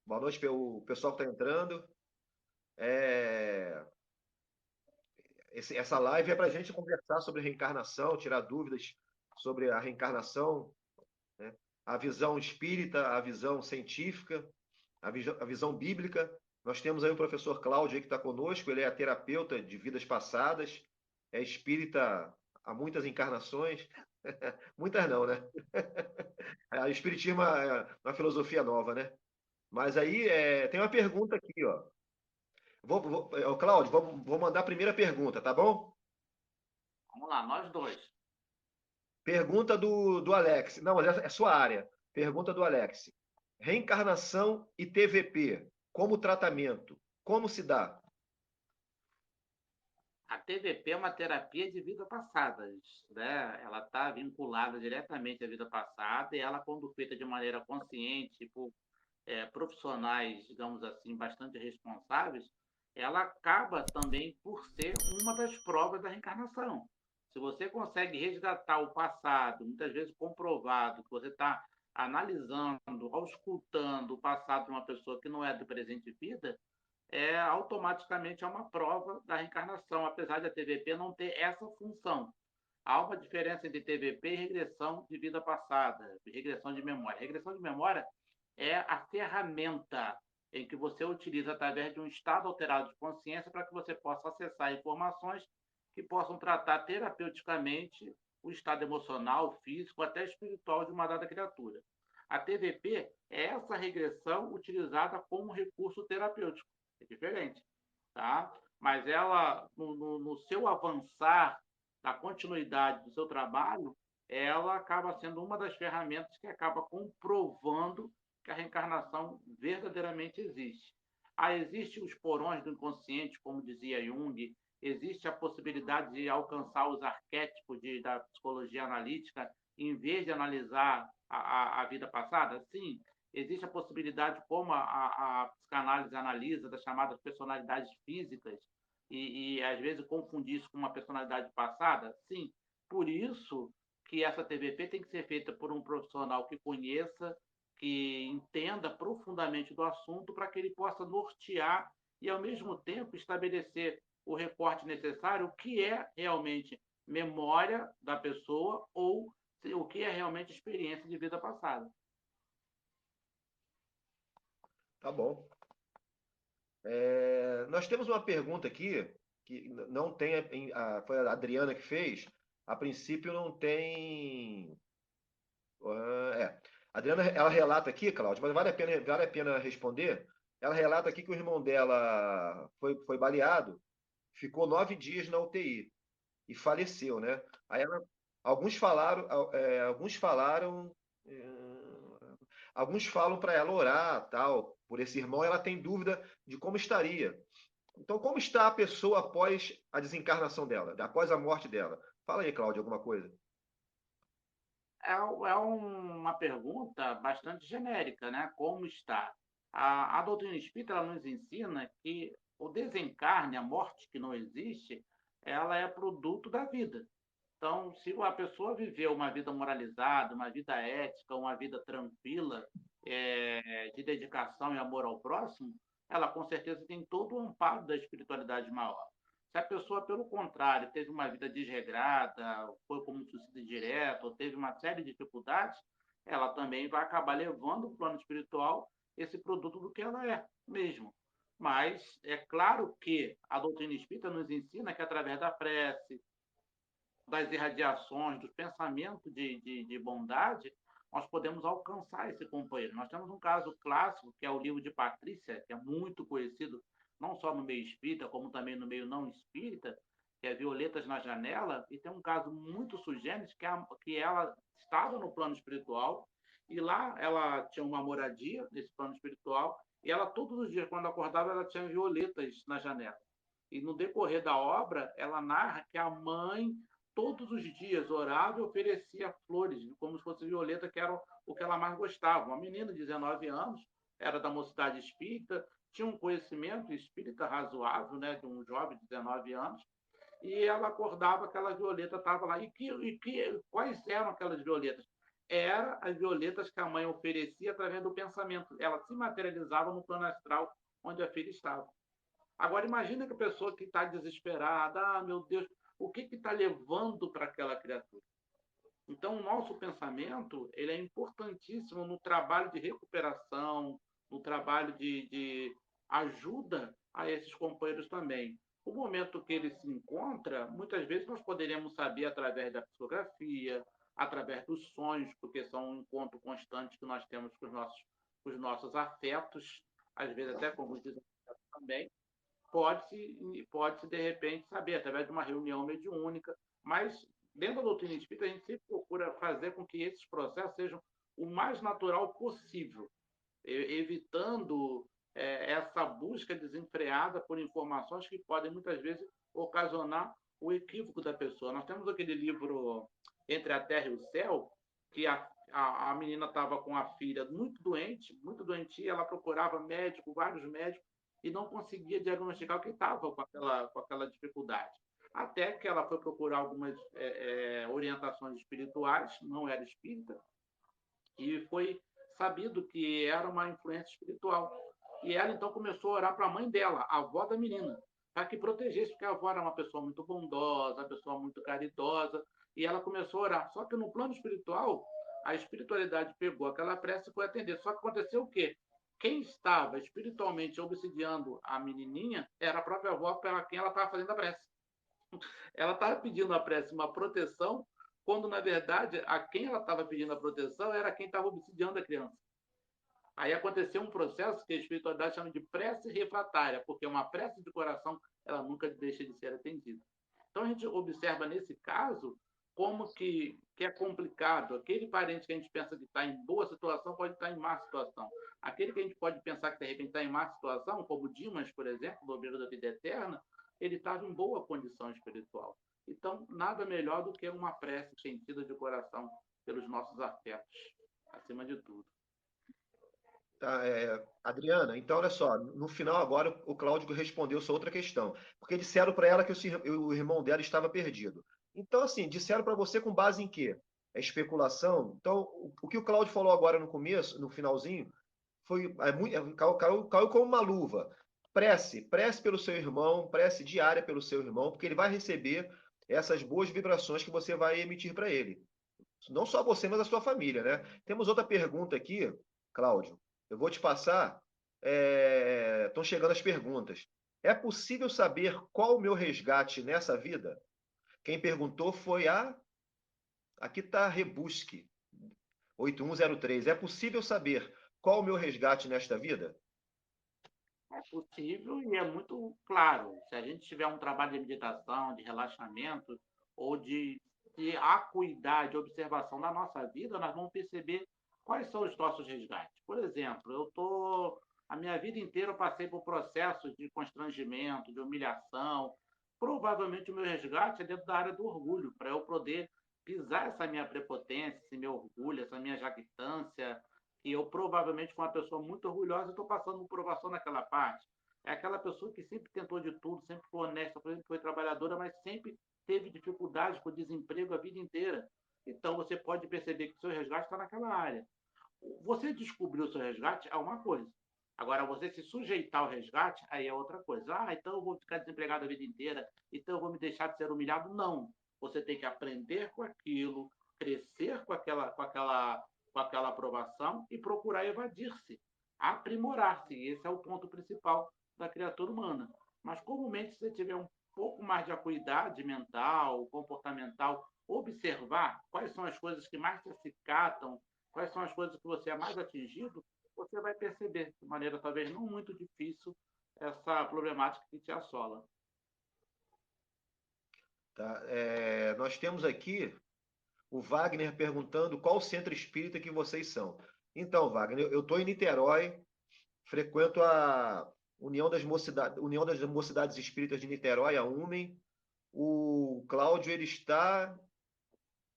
Boa noite para o pessoal que está entrando. É, essa live é para a gente conversar sobre reencarnação, tirar dúvidas sobre a reencarnação, né? A visão espírita, a visão científica, a visão bíblica. Nós temos aí o professor Cláudio aí que está conosco, ele é terapeuta de vidas passadas, é espírita há muitas encarnações, muitas não, né? O espiritismo é uma filosofia nova, né? Mas aí tem uma pergunta aqui, ó. Cláudio, vou mandar a primeira pergunta, tá bom? Vamos lá, nós dois. Pergunta do Alex. Não, mas essa é sua área. Pergunta do Alex. Reencarnação e TVP, como tratamento? Como se dá? A TVP é uma terapia de vida passadas, né? Ela está vinculada diretamente à vida passada e ela, quando feita de maneira consciente, por profissionais, digamos assim, bastante responsáveis, ela acaba também por ser uma das provas da reencarnação. Se você consegue resgatar o passado, muitas vezes comprovado, que você está analisando, auscultando o passado de uma pessoa que não é do presente vida, automaticamente é uma prova da reencarnação, apesar da TVP não ter essa função. Há uma diferença entre TVP e regressão de vida passada, regressão de memória. Regressão de memória é a ferramenta em que você utiliza através de um estado alterado de consciência para que você possa acessar informações que possam tratar terapeuticamente o estado emocional, físico, até espiritual de uma dada criatura. A TVP é essa regressão utilizada como recurso terapêutico. É diferente, tá? Mas ela, no seu avançar, na continuidade do seu trabalho, ela acaba sendo uma das ferramentas que acaba comprovando que a reencarnação verdadeiramente existe. Existem os porões do inconsciente, como dizia Jung, existe a possibilidade de alcançar os arquétipos da psicologia analítica, em vez de analisar a vida passada? Sim. Existe a possibilidade, como a psicanálise analisa, das chamadas personalidades físicas, às vezes confundir isso com uma personalidade passada? Sim. Por isso que essa TVP tem que ser feita por um profissional que conheça, que entenda profundamente do assunto, para que ele possa nortear e, ao mesmo tempo, estabelecer o recorte necessário, o que é realmente memória da pessoa ou o que é realmente experiência de vida passada. Tá bom. Nós temos uma pergunta aqui que não tem, foi a Adriana que fez. A princípio não tem. A Adriana, ela relata aqui, Cláudio, mas vale a pena responder. Ela relata aqui que o irmão dela foi baleado, ficou 9 dias na UTI e faleceu, né? Aí alguns falaram, alguns falaram, alguns falam para ela orar, tal, por esse irmão. Ela tem dúvida de como estaria. Então, como está a pessoa após a desencarnação dela, após a morte dela? Fala aí, Cláudio, alguma coisa. Uma pergunta bastante genérica, né? Como está? A doutrina espírita ela nos ensina que o desencarne, a morte que não existe, ela é produto da vida. Então, se a pessoa viveu uma vida moralizada, uma vida ética, uma vida tranquila, de dedicação e amor ao próximo, ela com certeza tem todo o amparo da espiritualidade maior. Se a pessoa, pelo contrário, teve uma vida desregrada, foi como suicídio direto, ou teve uma série de dificuldades, ela também vai acabar levando o plano espiritual esse produto do que ela é mesmo. Mas é claro que a doutrina espírita nos ensina que através da prece, das irradiações, dos pensamentos de bondade, nós podemos alcançar esse companheiro. Nós temos um caso clássico, que é o livro de Patrícia, que é muito conhecido, não só no meio espírita, como também no meio não espírita, que é Violetas na Janela, e tem um caso muito sugênito, que ela estava no plano espiritual, e lá ela tinha uma moradia nesse plano espiritual, e ela todos os dias, quando acordava, ela tinha violetas na janela. E no decorrer da obra, ela narra que a mãe todos os dias orava e oferecia flores, como se fosse violeta, que era o que ela mais gostava. Uma menina de 19 anos, era da mocidade espírita, tinha um conhecimento espírita razoável, né, de um jovem de 19 anos, e ela acordava, aquela violeta estava lá. Quais eram aquelas violetas? era as violetas que a mãe oferecia através do pensamento. Ela se materializava no plano astral onde a filha estava. Agora, imagina que a pessoa que está desesperada, meu Deus, o que está levando para aquela criatura? Então, o nosso pensamento ele é importantíssimo no trabalho de recuperação, no trabalho de ajuda a esses companheiros também. O momento que ele se encontra, muitas vezes nós poderíamos saber através da psicografia, através dos sonhos, porque são um encontro constante que nós temos com os nossos afetos, às vezes até com os desafetos também, pode-se, de repente, saber, através de uma reunião mediúnica, mas dentro da doutrina espírita, a gente sempre procura fazer com que esses processos sejam o mais natural possível, evitando essa busca desenfreada por informações que podem, muitas vezes, ocasionar o equívoco da pessoa. Nós temos aquele livro Entre a Terra e o Céu, que a menina estava com a filha muito doentia, ela procurava médico, vários médicos, e não conseguia diagnosticar o que estava com aquela dificuldade. Até que ela foi procurar algumas orientações espirituais, não era espírita, e foi sabido que era uma influência espiritual. E ela então começou a orar para a mãe dela, a avó da menina, para que protegesse, porque a avó era uma pessoa muito bondosa, uma pessoa muito caridosa, e ela começou a orar. Só que no plano espiritual, a espiritualidade pegou aquela prece e foi atender. Só que aconteceu o quê? Quem estava espiritualmente obsidiando a menininha era a própria avó para quem ela estava fazendo a prece. Ela estava pedindo a prece uma proteção, quando, na verdade, a quem ela estava pedindo a proteção era quem estava obsidiando a criança. Aí aconteceu um processo que a espiritualidade chama de prece refratária, porque uma prece de coração ela nunca deixa de ser atendida. Então a gente observa nesse caso como que é complicado. Aquele parente que a gente pensa que está em boa situação pode estar em má situação. Aquele que a gente pode pensar que de repente está em má situação, como Dimas, por exemplo, do Obreiro da Vida Eterna, ele estava em boa condição espiritual. Então, nada melhor do que uma prece sentida de coração pelos nossos afetos, acima de tudo. Tá, Adriana, então olha só, no final agora o Cláudio respondeu sua outra questão, porque disseram para ela que o irmão dela estava perdido. Então, assim, disseram para você com base em quê? É especulação? Então, o que o Cláudio falou agora no começo, no finalzinho, caiu como uma luva. Prece pelo seu irmão, prece diária pelo seu irmão, porque ele vai receber essas boas vibrações que você vai emitir para ele. Não só você, mas a sua família, né? Temos outra pergunta aqui, Cláudio. Eu vou te passar. Estão chegando as perguntas. É possível saber qual o meu resgate nessa vida? Quem perguntou foi a. Aqui está Rebusque, 8103. É possível saber qual o meu resgate nesta vida? É possível e é muito claro. Se a gente tiver um trabalho de meditação, de relaxamento ou de acuidade, de observação da nossa vida, nós vamos perceber quais são os nossos resgates. Por exemplo, a minha vida inteira eu passei por processos de constrangimento, de humilhação. Provavelmente o meu resgate é dentro da área do orgulho, para eu poder pisar essa minha prepotência, esse meu orgulho, essa minha jactância, que eu provavelmente, com uma pessoa muito orgulhosa, estou passando por provação naquela parte. É aquela pessoa que sempre tentou de tudo, sempre foi honesta, sempre foi trabalhadora, mas sempre teve dificuldades com o desemprego a vida inteira. Então, você pode perceber que o seu resgate está naquela área. Você descobriu o seu resgate é uma coisa. Agora, você se sujeitar ao resgate, aí é outra coisa. Então eu vou ficar desempregado a vida inteira, então eu vou me deixar de ser humilhado. Não. Você tem que aprender com aquilo, crescer com aquela aprovação e procurar evadir-se, aprimorar-se. Esse é o ponto principal da criatura humana. Mas, comumente, se você tiver um pouco mais de acuidade mental, comportamental, observar quais são as coisas que mais te acicatam, quais são as coisas que você é mais atingido, você vai perceber, de maneira talvez não muito difícil, essa problemática que te assola. Tá? Nós temos aqui o Wagner perguntando qual centro espírita que vocês são. Então, Wagner, eu estou em Niterói, frequento a União das Mocidades Espíritas de Niterói, a UMEN. O Cláudio, ele está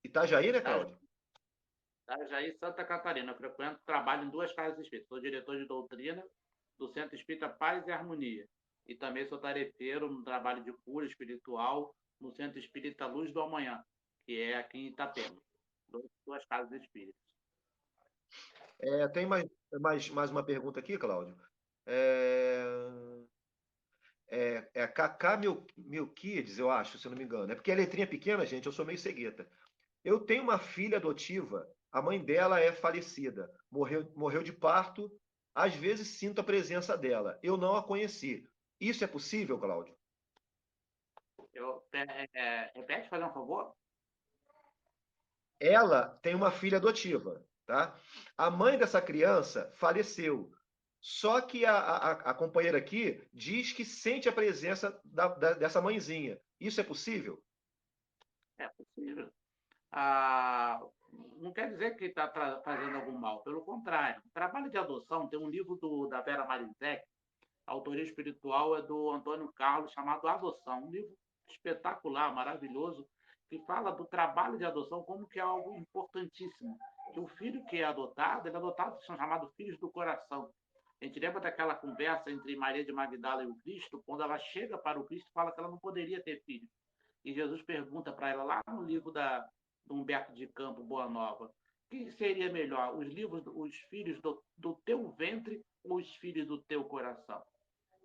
em Itajaí, né, Cláudio? Itajaí, Santa Catarina. Eu frequento, trabalho em duas casas espíritas. Sou diretor de doutrina do Centro Espírita Paz e Harmonia. E também sou tarefeiro no trabalho de cura espiritual no Centro Espírita Luz do Amanhã, que é aqui em Itapema. duas casas espíritas. Tem mais uma pergunta aqui, Cláudio. É, é Cacá Milquides, eu acho, se eu não me engano. É porque a letrinha é pequena, gente, eu sou meio cegueta. Eu tenho uma filha adotiva, a mãe dela é falecida, morreu de parto. Às vezes sinto a presença dela. Eu não a conheci. Isso é possível, Cláudio? Repete, fazer um favor? Ela tem uma filha adotiva, tá? A mãe dessa criança faleceu. Só que a companheira aqui diz que sente a presença dessa mãezinha. Isso é possível? É possível. Ah, não quer dizer que está fazendo algum mal, pelo contrário. Trabalho de adoção, tem um livro da Vera Marizek, a autoria espiritual é do Antônio Carlos, chamado Adoção, um livro espetacular, maravilhoso, que fala do trabalho de adoção como que é algo importantíssimo. Que o filho que é adotado, ele é adotado, são chamados filhos do coração. A gente lembra daquela conversa entre Maria de Magdala e o Cristo, quando ela chega para o Cristo e fala que ela não poderia ter filho. E Jesus pergunta para ela lá no livro do Humberto de Campos, Boa Nova, o que seria melhor, os filhos do teu ventre ou os filhos do teu coração?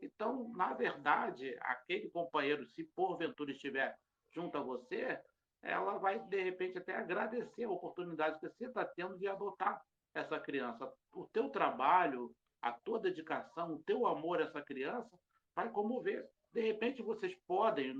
Então, na verdade, aquele companheiro, se porventura estiver junto a você, ela vai, de repente, até agradecer a oportunidade que você está tendo de adotar essa criança. O teu trabalho, a tua dedicação, o teu amor a essa criança vai comover. De repente, vocês podem,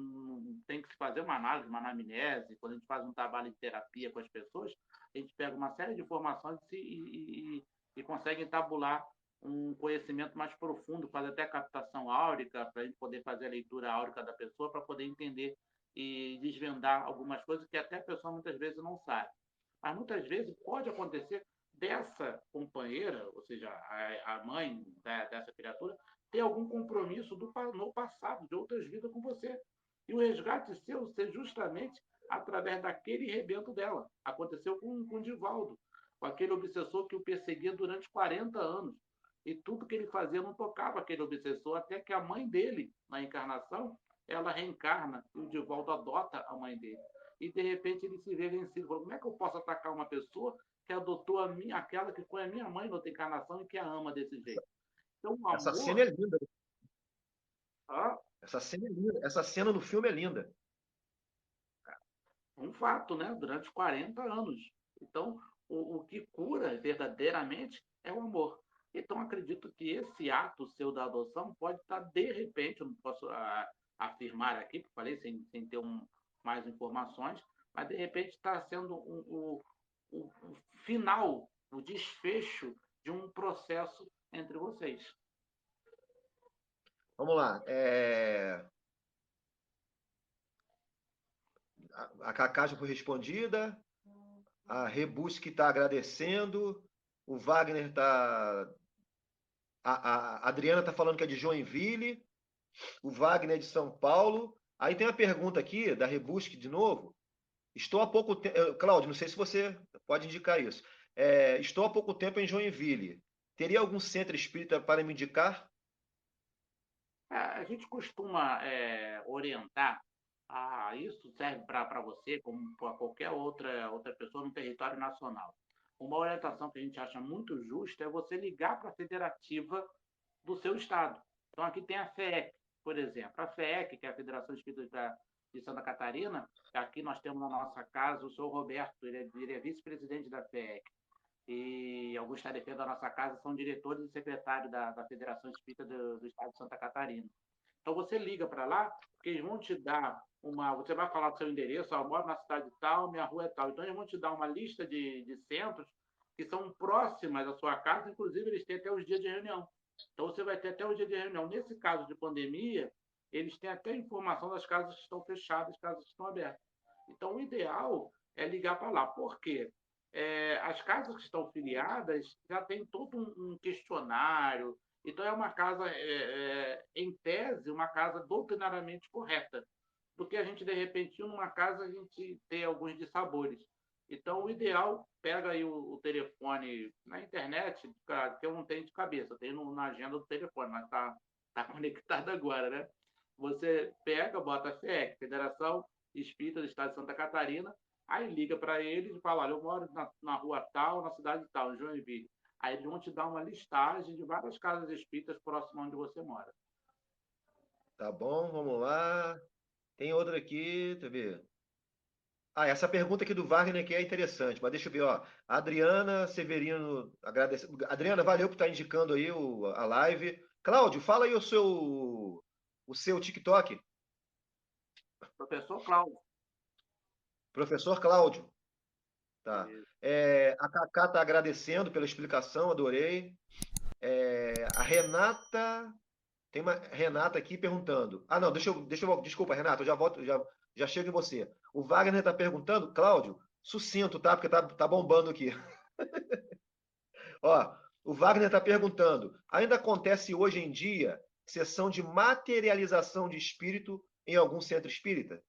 tem que se fazer uma análise, uma anamnese, quando a gente faz um trabalho de terapia com as pessoas, a gente pega uma série de informações e consegue tabular um conhecimento mais profundo, fazer até captação áurica, para a gente poder fazer a leitura áurica da pessoa, para poder entender e desvendar algumas coisas que até a pessoa muitas vezes não sabe. Mas muitas vezes pode acontecer dessa companheira, ou seja, a mãe dessa criatura, ter algum compromisso no passado, de outras vidas com você. E o resgate seu ser justamente através daquele rebento dela. Aconteceu com o Divaldo, com aquele obsessor que o perseguia durante 40 anos. E tudo que ele fazia não tocava aquele obsessor, até que a mãe dele, na encarnação, ela reencarna e o Divaldo adota a mãe dele. E de repente ele se vê vencido. Como é que eu posso atacar uma pessoa que adotou aquela que foi a minha mãe na outra encarnação e que a ama desse jeito? Então, o Essa cena é amor. linda. Ah, Essa cena é linda. Essa cena no filme é linda. um fato, né? Durante 40 anos. Então, o que cura verdadeiramente é o amor. Então, acredito que esse ato seu da adoção pode estar, de repente, eu não posso afirmar aqui, porque falei sem ter mais informações, mas de repente está sendo o final, o desfecho de um processo entre vocês. Vamos lá. A Cacá já foi respondida. A Rebusque está agradecendo. O Wagner está. A Adriana está falando que é de Joinville. O Wagner é de São Paulo. Aí tem uma pergunta aqui da Rebusque de novo. Estou há pouco tempo. Cláudio, não sei se você pode indicar isso. Estou há pouco tempo em Joinville. Teria algum centro espírita para me indicar? A gente costuma orientar, isso serve para você, como para qualquer outra pessoa no território nacional. Uma orientação que a gente acha muito justa é você ligar para a federativa do seu estado. Então, aqui tem a FEEC, por exemplo. A FEEC, que é a Federação Espírita de Santa Catarina, aqui nós temos na nossa casa o senhor Roberto, ele é vice-presidente da FEEC. E alguns tarefeiros da nossa casa são diretores e secretários da Federação Espírita do Estado de Santa Catarina. Então você liga para lá, porque eles vão te dar uma. Você vai falar do seu endereço, eu moro na cidade tal, minha rua é tal. Então eles vão te dar uma lista de centros que são próximas à sua casa, inclusive eles têm até os dias de reunião. Então você vai ter até o dia de reunião. Nesse caso de pandemia, eles têm até informação das casas que estão fechadas, casas que estão abertas. Então o ideal é ligar para lá. Por quê? As casas que estão filiadas já tem todo um questionário, então é uma casa, em tese, uma casa doutrinariamente correta, do que a gente, de repente, numa casa, a gente ter alguns dissabores. Então, o ideal, pega aí o telefone na internet, que eu não tenho de cabeça, eu tenho na agenda do telefone, mas tá conectado agora, né? Você pega, bota a FEC, Federação Espírita do Estado de Santa Catarina, Aí liga para eles e fala, olha, eu moro na rua tal, na cidade tal, em Joinville. Aí eles vão te dar uma listagem de várias casas espíritas próximas onde você mora. Tá bom, vamos lá. Tem outra aqui, deixa eu ver. Ah, essa pergunta aqui do Wagner aqui é interessante, mas deixa eu ver, ó. A Adriana Severino, agradece. Adriana, valeu por estar indicando aí a live. Cláudio, fala aí o seu TikTok. Professor Cláudio. Professor Cláudio, tá. E, A Cacá está agradecendo pela explicação, adorei. A Renata, tem uma Renata aqui perguntando. Ah, não, desculpa, Renata, eu já volto, já chego em você. O Wagner está perguntando, Cláudio, sucinto, tá? Porque tá bombando aqui. Ó, o Wagner está perguntando: ainda acontece hoje em dia sessão de materialização de espírito em algum centro espírita?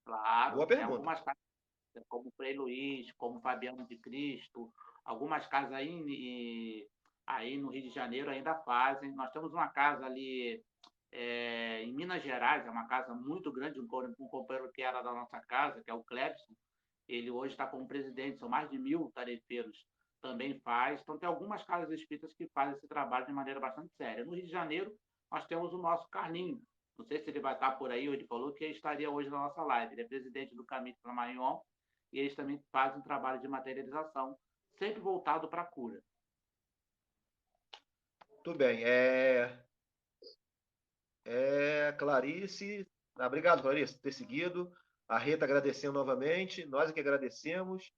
claro, Boa tem pergunta. algumas casas, como Frei Luiz, como Fabiano de Cristo, algumas casas aí no Rio de Janeiro ainda fazem. Nós temos uma casa ali em Minas Gerais, é uma casa muito grande, um companheiro que era da nossa casa, que é o Clebson, ele hoje está como presidente, são mais de 1.000 tarefeiros, também faz. Então, tem algumas casas espíritas que fazem esse trabalho de maneira bastante séria. No Rio de Janeiro, nós temos o nosso Carlinho. Não sei se ele vai estar por aí, ou ele falou que ele estaria hoje na nossa live. Ele é presidente do Caminho para Maranhão e eles também fazem um trabalho de materialização, sempre voltado para a cura. Tudo bem. Clarice. Ah, obrigado, Clarice, por ter seguido. A Rita agradecendo novamente. Nós é que agradecemos.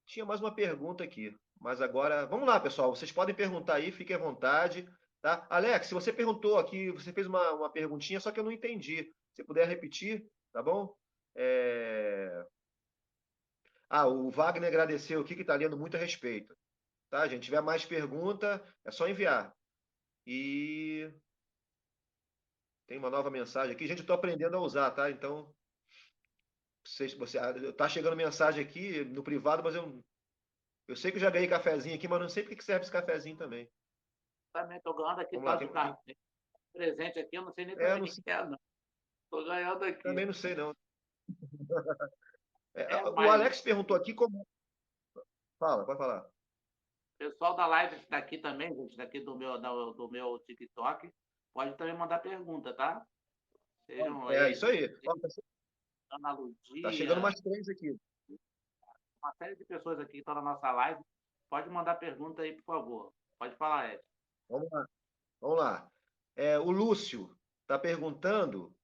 Tinha mais uma pergunta aqui, mas agora. Vamos lá, pessoal. Vocês podem perguntar aí, fiquem à vontade. Tá? Alex, se você perguntou aqui, você fez uma perguntinha, só que eu não entendi. Se puder repetir, tá bom? É... Ah, o Wagner agradeceu aqui que está lendo muito a respeito. Tá, gente? Se tiver mais pergunta, é só enviar. E tem uma nova mensagem aqui. Gente, eu estou aprendendo a usar, tá? Então, tá chegando mensagem aqui no privado, mas eu sei que eu já ganhei cafezinho aqui, mas não sei para que serve esse cafezinho também. Também estou ganhando aqui Vamos lá, tal de presente aqui, eu não sei nem não também o sei, que é, não. Estou ganhando também aqui. não sei não. O Mas Alex perguntou aqui como. Fala, pode falar. pessoal da live daqui também, gente, daqui do meu TikTok, pode também mandar pergunta, tá? Sejam É isso eles, aí. Ó, Ana tá chegando Ludia, mais três aqui. uma série de pessoas aqui que estão na nossa live. Pode mandar pergunta aí, por favor. Pode falar, Ed. Vamos lá. Vamos lá. O Lúcio tá perguntando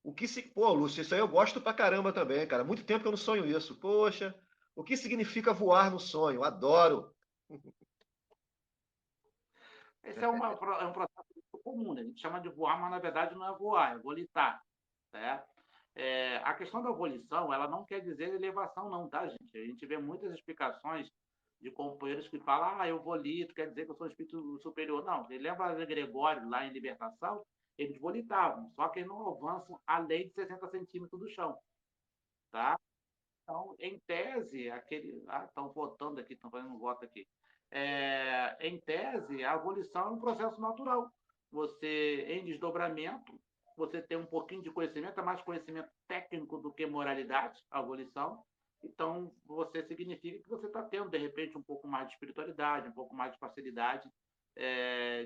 o que se. Pô, Lúcio, isso aí eu gosto pra caramba também, cara. Muito tempo que eu não sonho isso. Poxa, o que significa voar no sonho? Adoro. Esse é um processo muito comum, né? A gente chama de voar, mas na verdade não é voar, é volitar. Né? A questão da volição, ela não quer dizer elevação, não, tá, gente? A gente vê muitas explicações de companheiros que falam, eu volito, quer dizer que eu sou um espírito superior. Não, ele leva a Gregório lá em Libertação, eles volitavam, só que eles não avançam além de 60 centímetros do chão, tá? Então, em tese, estão votando aqui, estão fazendo um voto aqui. Em tese, a abolição é um processo natural. Você, em desdobramento, você tem um pouquinho de conhecimento, é mais conhecimento técnico do que moralidade, a abolição. Então, você significa que você está tendo, de repente, um pouco mais de espiritualidade, um pouco mais de facilidade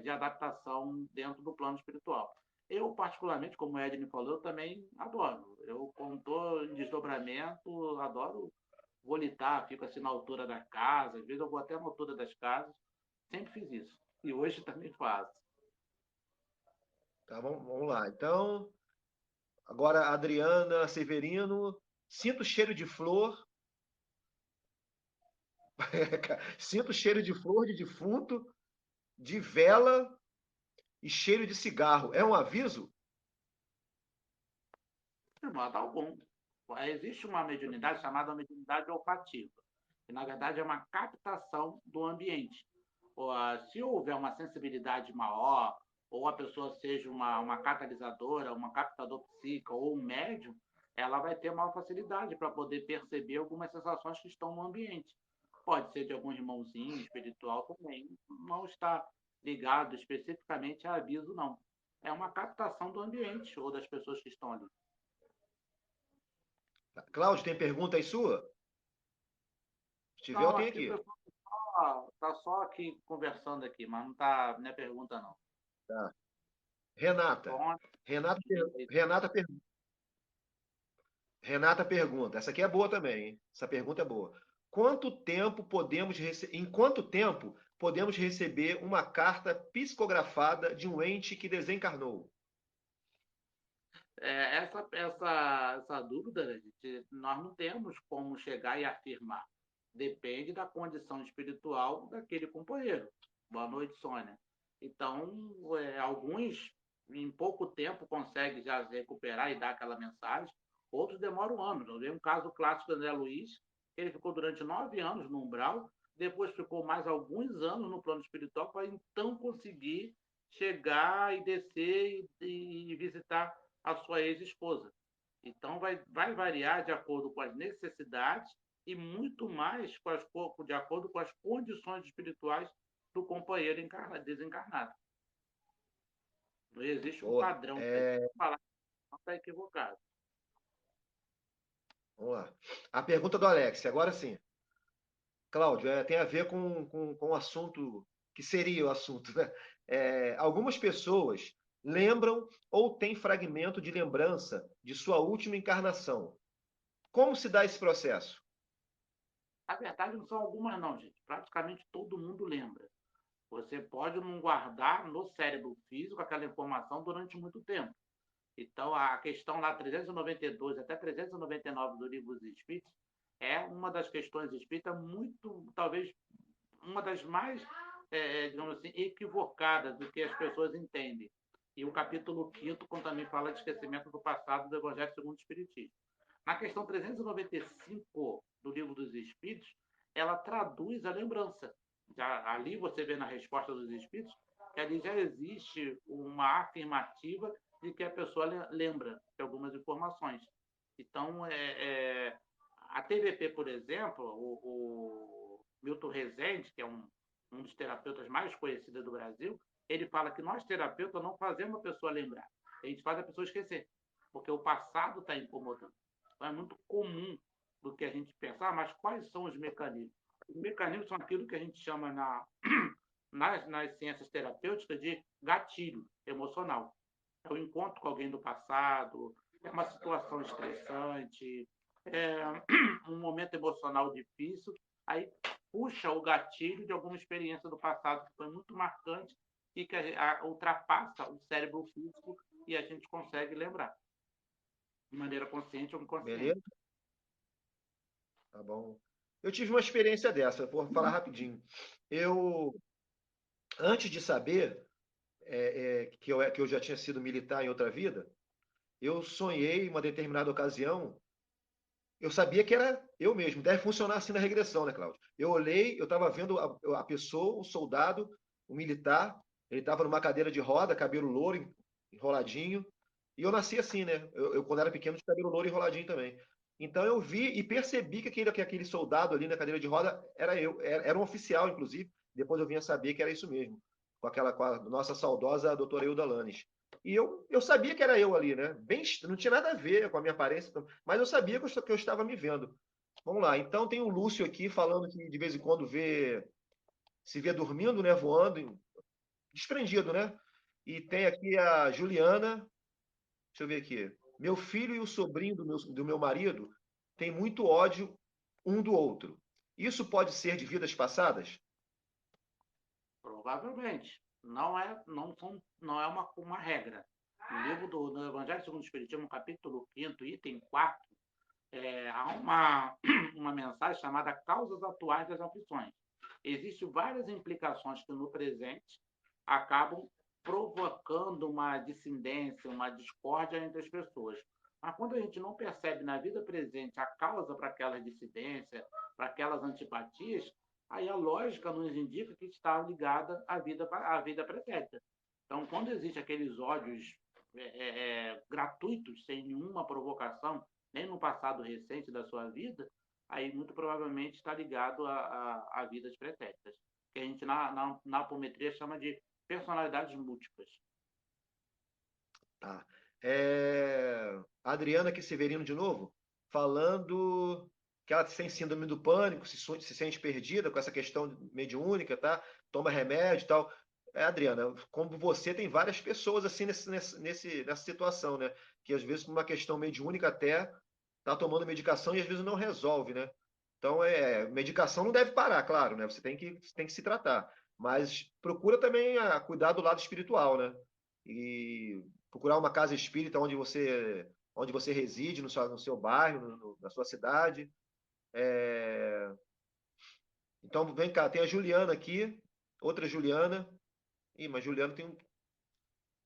de adaptação dentro do plano espiritual. Eu, particularmente, como o Ed me falou, eu também adoro. Eu, quando estou em desdobramento, adoro volitar, fico assim na altura da casa, às vezes eu vou até na altura das casas. Sempre fiz isso. E hoje também faço. Tá, vamos lá. Então, agora a Adriana Severino. Sinto cheiro de flor. Sinto cheiro de flor de defunto, de vela e cheiro de cigarro. É um aviso? De modo algum. Existe uma mediunidade chamada mediunidade olfativa, que na verdade é uma captação do ambiente. Se houver uma sensibilidade maior, ou a pessoa seja uma catalisadora, uma captador psíquica ou um médium, ela vai ter maior facilidade para poder perceber algumas sensações que estão no ambiente. Pode ser de algum irmãozinho espiritual também, não está ligado especificamente a aviso, não. É uma captação do ambiente ou das pessoas que estão ali. Cláudio, tem pergunta aí sua? tiver, eu Não, tenho aqui o aqui. pessoal tá só aqui conversando aqui, mas não é pergunta, não. Tá. Renata. Bom, Renata, Renata, Renata pergunta. Essa aqui é boa também, hein? Essa pergunta é boa. Em quanto tempo podemos receber uma carta psicografada de um ente que desencarnou? essa dúvida, gente, nós não temos como chegar e afirmar. Depende da condição espiritual daquele companheiro. Boa noite, Sônia. Então, alguns em pouco tempo conseguem já recuperar e dar aquela mensagem, outros demoram anos. Eu vi um caso clássico do André Luiz, ele ficou durante 9 anos no umbral, depois ficou mais alguns anos no plano espiritual para então conseguir chegar e descer e visitar a sua ex-esposa. Então, vai variar de acordo com as necessidades e muito mais de acordo com as condições espirituais do companheiro desencarnado. Não existe um Boa. padrão para isso. Falar não está equivocado. Vamos lá. A pergunta do Alex, agora sim. Cláudio, tem a ver com o assunto, que seria o assunto, né? Algumas pessoas lembram ou têm fragmento de lembrança de sua última encarnação. Como se dá esse processo? Na verdade, não são algumas, não, gente. Praticamente todo mundo lembra. Você pode não guardar no cérebro físico aquela informação durante muito tempo. Então, a questão lá 392 até 399 do Livro dos Espíritos é uma das questões espíritas muito, talvez, uma das mais, digamos assim, equivocadas do que as pessoas entendem. E o capítulo 5 também fala de esquecimento do passado do Evangelho segundo o Espiritismo. Na questão 395 do Livro dos Espíritos, ela traduz a lembrança. Ali você vê na resposta dos Espíritos que ali já existe uma afirmativa de que a pessoa lembra de algumas informações. Então, a TVP, por exemplo, o Milton Rezende, que é um dos terapeutas mais conhecidos do Brasil, ele fala que nós, terapeutas, não fazemos a pessoa lembrar, a gente faz a pessoa esquecer, porque o passado está incomodando. Então, é muito comum do que a gente pensar, mas quais são os mecanismos? Os mecanismos são aquilo que a gente chama nas ciências terapêuticas de gatilho emocional. É o encontro com alguém do passado, é uma situação estressante, é um momento emocional difícil, aí puxa o gatilho de alguma experiência do passado que foi muito marcante e que ultrapassa o cérebro físico e a gente consegue lembrar, de maneira consciente ou inconsciente. Beleza? Tá bom. Eu tive uma experiência dessa, vou falar rapidinho. Eu, antes de saber que eu já tinha sido militar em outra vida, eu sonhei em uma determinada ocasião, eu sabia que era eu mesmo. Deve funcionar assim na regressão, né, Cláudio? Eu olhei, eu estava vendo a pessoa, o soldado, o militar, ele estava numa cadeira de roda, cabelo louro, enroladinho, e eu nasci assim, né? Quando era pequeno, tinha cabelo louro e enroladinho também. Então eu vi e percebi que aquele soldado ali na cadeira de roda era eu, era um oficial, inclusive. Depois eu vinha saber que era isso mesmo, com a nossa saudosa doutora Hilda Lanes. E eu sabia que era eu ali, né? Bem, não tinha nada a ver com a minha aparência, mas eu sabia que eu estava me vendo. Vamos lá. Então tem o Lúcio aqui falando que de vez em quando se vê dormindo, né? Voando, desprendido, né? E tem aqui a Juliana. Deixa eu ver aqui. Meu filho e o sobrinho do meu marido têm muito ódio um do outro. Isso pode ser de vidas passadas? Provavelmente. Não é uma regra. No livro do Evangelho segundo o Espiritismo, capítulo 5, item 4, há uma mensagem chamada Causas Atuais das Aflições. Existem várias implicações que no presente acabam provocando uma dissidência, uma discórdia entre as pessoas. Mas quando a gente não percebe na vida presente a causa para aquela dissidência, para aquelas antipatias, aí a lógica nos indica que está ligada à vida pretérita. Então, quando existem aqueles ódios gratuitos, sem nenhuma provocação, nem no passado recente da sua vida, aí muito provavelmente está ligado a vidas pretéritas, que a gente na apometria chama de personalidades múltiplas. Tá. A Adriana aqui, Severino de novo, falando. que ela tem síndrome do pânico, se sente perdida com essa questão mediúnica, tá? Toma remédio e tal. Adriana, como você, tem várias pessoas assim nessa situação, né? Que às vezes, por uma questão mediúnica, até tá tomando medicação e às vezes não resolve, né? Então, medicação não deve parar, claro, né? Você tem que se tratar. Mas procura também cuidar do lado espiritual, né? E procurar uma casa espírita onde você reside, no seu bairro, na sua cidade. Então, vem cá, tem a Juliana aqui, outra Juliana. Ih, mas Juliana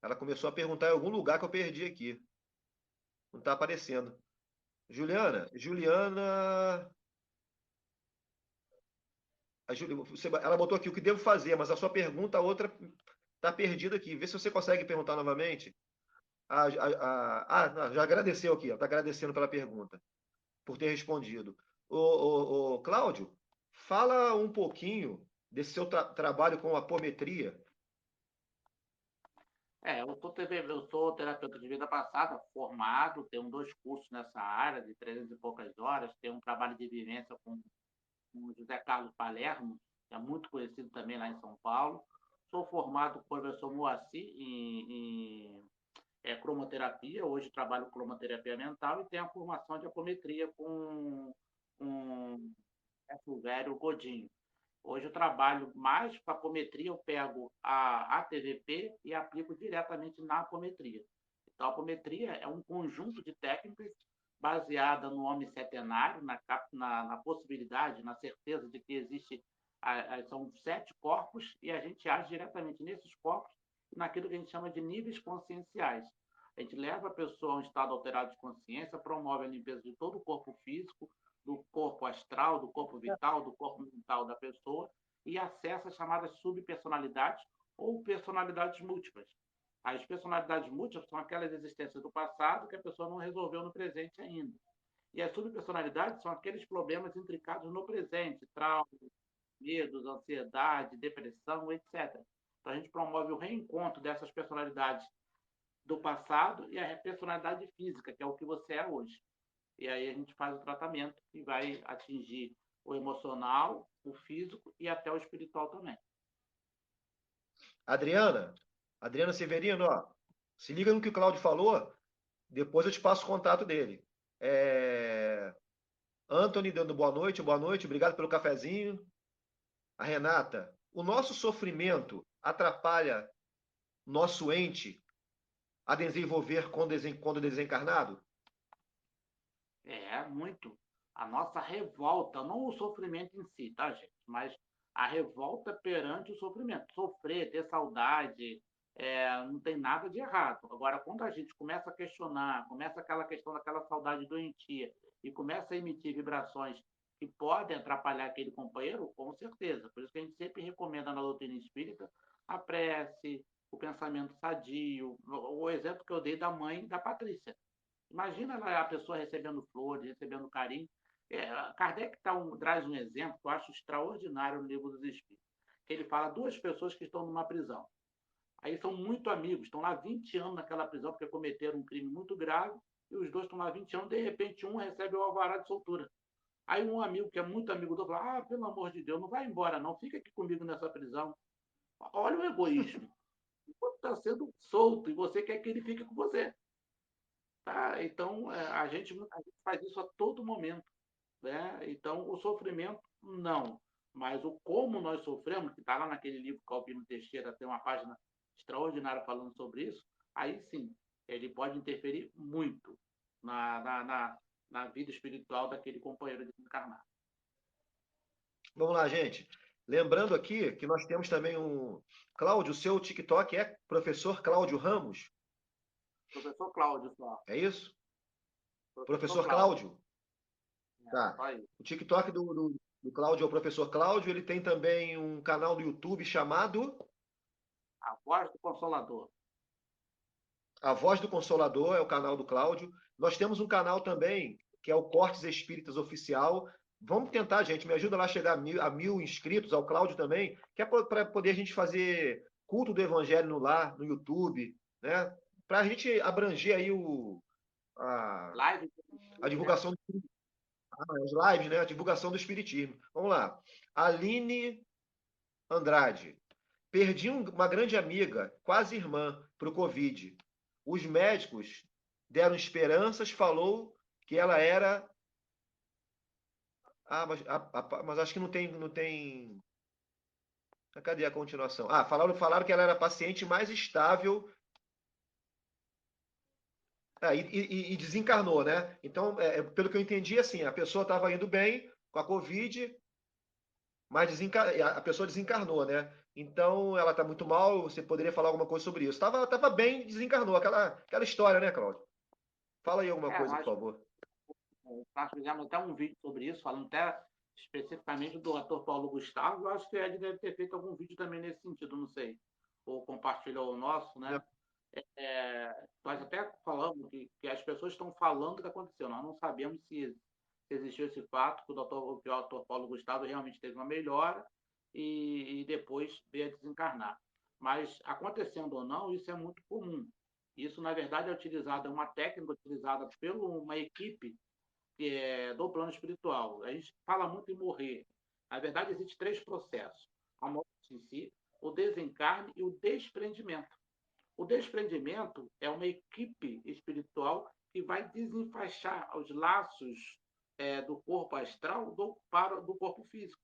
ela começou a perguntar em algum lugar que eu perdi aqui. Não está aparecendo. Juliana. Ela botou aqui o que devo fazer, mas a sua pergunta, a outra, está perdida aqui. Vê se você consegue perguntar novamente. Não, já agradeceu aqui, está agradecendo pela pergunta, por ter respondido. Ô, Cláudio, fala um pouquinho desse seu trabalho com apometria. Eu sou terapeuta de vida passada, formado, tenho 2 cursos nessa área, de 300 e poucas horas, tenho um trabalho de vivência com o José Carlos Palermo, que é muito conhecido também lá em São Paulo. Sou formado por professor Moacir em cromoterapia, hoje trabalho com cromoterapia mental e tenho a formação de apometria com Silvério Godinho. Hoje eu trabalho mais com a apometria, eu pego a ATVP e aplico diretamente na apometria. Então, a apometria é um conjunto de técnicas baseada no homem setenário, na possibilidade, na certeza de que existe, são 7 corpos e a gente age diretamente nesses corpos e naquilo que a gente chama de níveis conscienciais. A gente leva a pessoa a um estado alterado de consciência, promove a limpeza de todo o corpo físico, do corpo astral, do corpo vital, do corpo mental da pessoa e acessa as chamadas subpersonalidades ou personalidades múltiplas. As personalidades múltiplas são aquelas existências do passado que a pessoa não resolveu no presente ainda. E as subpersonalidades são aqueles problemas intricados no presente, traumas, medos, ansiedade, depressão, etc. Então a gente promove o reencontro dessas personalidades do passado e a personalidade física, que é o que você é hoje. E aí a gente faz o tratamento que vai atingir o emocional, o físico e até o espiritual também. Adriana, Adriana Severino, ó, se liga no que o Cláudio falou, depois eu te passo o contato dele. Anthony dando boa noite, obrigado pelo cafezinho. A Renata, o nosso sofrimento atrapalha nosso ente a desenvolver quando desencarnado? Muito. A nossa revolta, não o sofrimento em si, tá, gente? Mas a revolta perante o sofrimento. Sofrer, ter saudade, não tem nada de errado. Agora, quando a gente começa a questionar, começa aquela questão daquela saudade doentia e começa a emitir vibrações que podem atrapalhar aquele companheiro, com certeza. Por isso que a gente sempre recomenda na doutrina espírita a prece, o pensamento sadio. O exemplo que eu dei da mãe da Patrícia. Imagina a pessoa recebendo flores, recebendo carinho. Kardec traz um exemplo que eu acho extraordinário no Livro dos Espíritos. Que ele fala 2 pessoas que estão numa prisão. Aí são muito amigos, estão lá 20 anos naquela prisão porque cometeram um crime muito grave e os dois estão lá 20 anos, de repente um recebe o alvará de soltura. Aí um amigo que é muito amigo do outro fala, pelo amor de Deus, não vai embora não, fica aqui comigo nessa prisão. Olha o egoísmo. Enquanto está sendo solto e você quer que ele fique com você. Tá? Então, a gente faz isso a todo momento. Né? Então, o sofrimento, não. Mas o como nós sofremos, que está lá naquele livro que o Albino Teixeira tem uma página extraordinária falando sobre isso, aí sim, ele pode interferir muito na vida espiritual daquele companheiro desencarnado. Vamos lá, gente. Lembrando aqui que nós temos também Cláudio, o seu TikTok é professor Cláudio Ramos? Professor Cláudio, só. É isso? Professor Professor Cláudio. Cláudio? Tá. Só isso. O TikTok do Cláudio é o professor Cláudio. Ele tem também um canal do YouTube chamado A Voz do Consolador. A Voz do Consolador, é o canal do Cláudio. Nós temos um canal também, que é o Cortes Espíritas Oficial. Vamos tentar, gente, me ajuda lá a chegar a 1.000 inscritos, ao Cláudio também, que é para poder a gente fazer culto do Evangelho no lar, no YouTube, né? Para a gente abranger aí a, Live. a divulgação do As lives, né? A divulgação do Espiritismo. Vamos lá. Aline Andrade. Perdi uma grande amiga, quase irmã, para o Covid. Os médicos deram esperanças, falou que ela era. Ah, mas acho que não tem. Cadê a continuação? Ah, falaram que ela era a paciente mais estável. E desencarnou, né? Então, pelo que eu entendi, assim, a pessoa estava indo bem com a Covid, mas a pessoa desencarnou, né? Então, ela está muito mal, você poderia falar alguma coisa sobre isso. Tava bem, desencarnou, aquela história, né, Cláudio? Fala aí alguma coisa, por Nós, favor. nós fizemos até um vídeo sobre isso, falando até especificamente do ator Paulo Gustavo. Eu acho que o Ed deve ter feito algum vídeo também nesse sentido, não sei. Ou compartilhou o nosso, né? Nós até falamos que as pessoas estão falando o que aconteceu. Nós não sabemos se existiu esse fato, que o ator Paulo Gustavo realmente teve uma melhora e depois veio a desencarnar. Mas, acontecendo ou não, isso é muito comum. Isso, na verdade, é uma técnica utilizada por uma equipe do plano espiritual. A gente fala muito em morrer. Na verdade, existem três processos: a morte em si, o desencarne e o desprendimento. O desprendimento é uma equipe espiritual que vai desenfaixar os laços do corpo astral do corpo físico.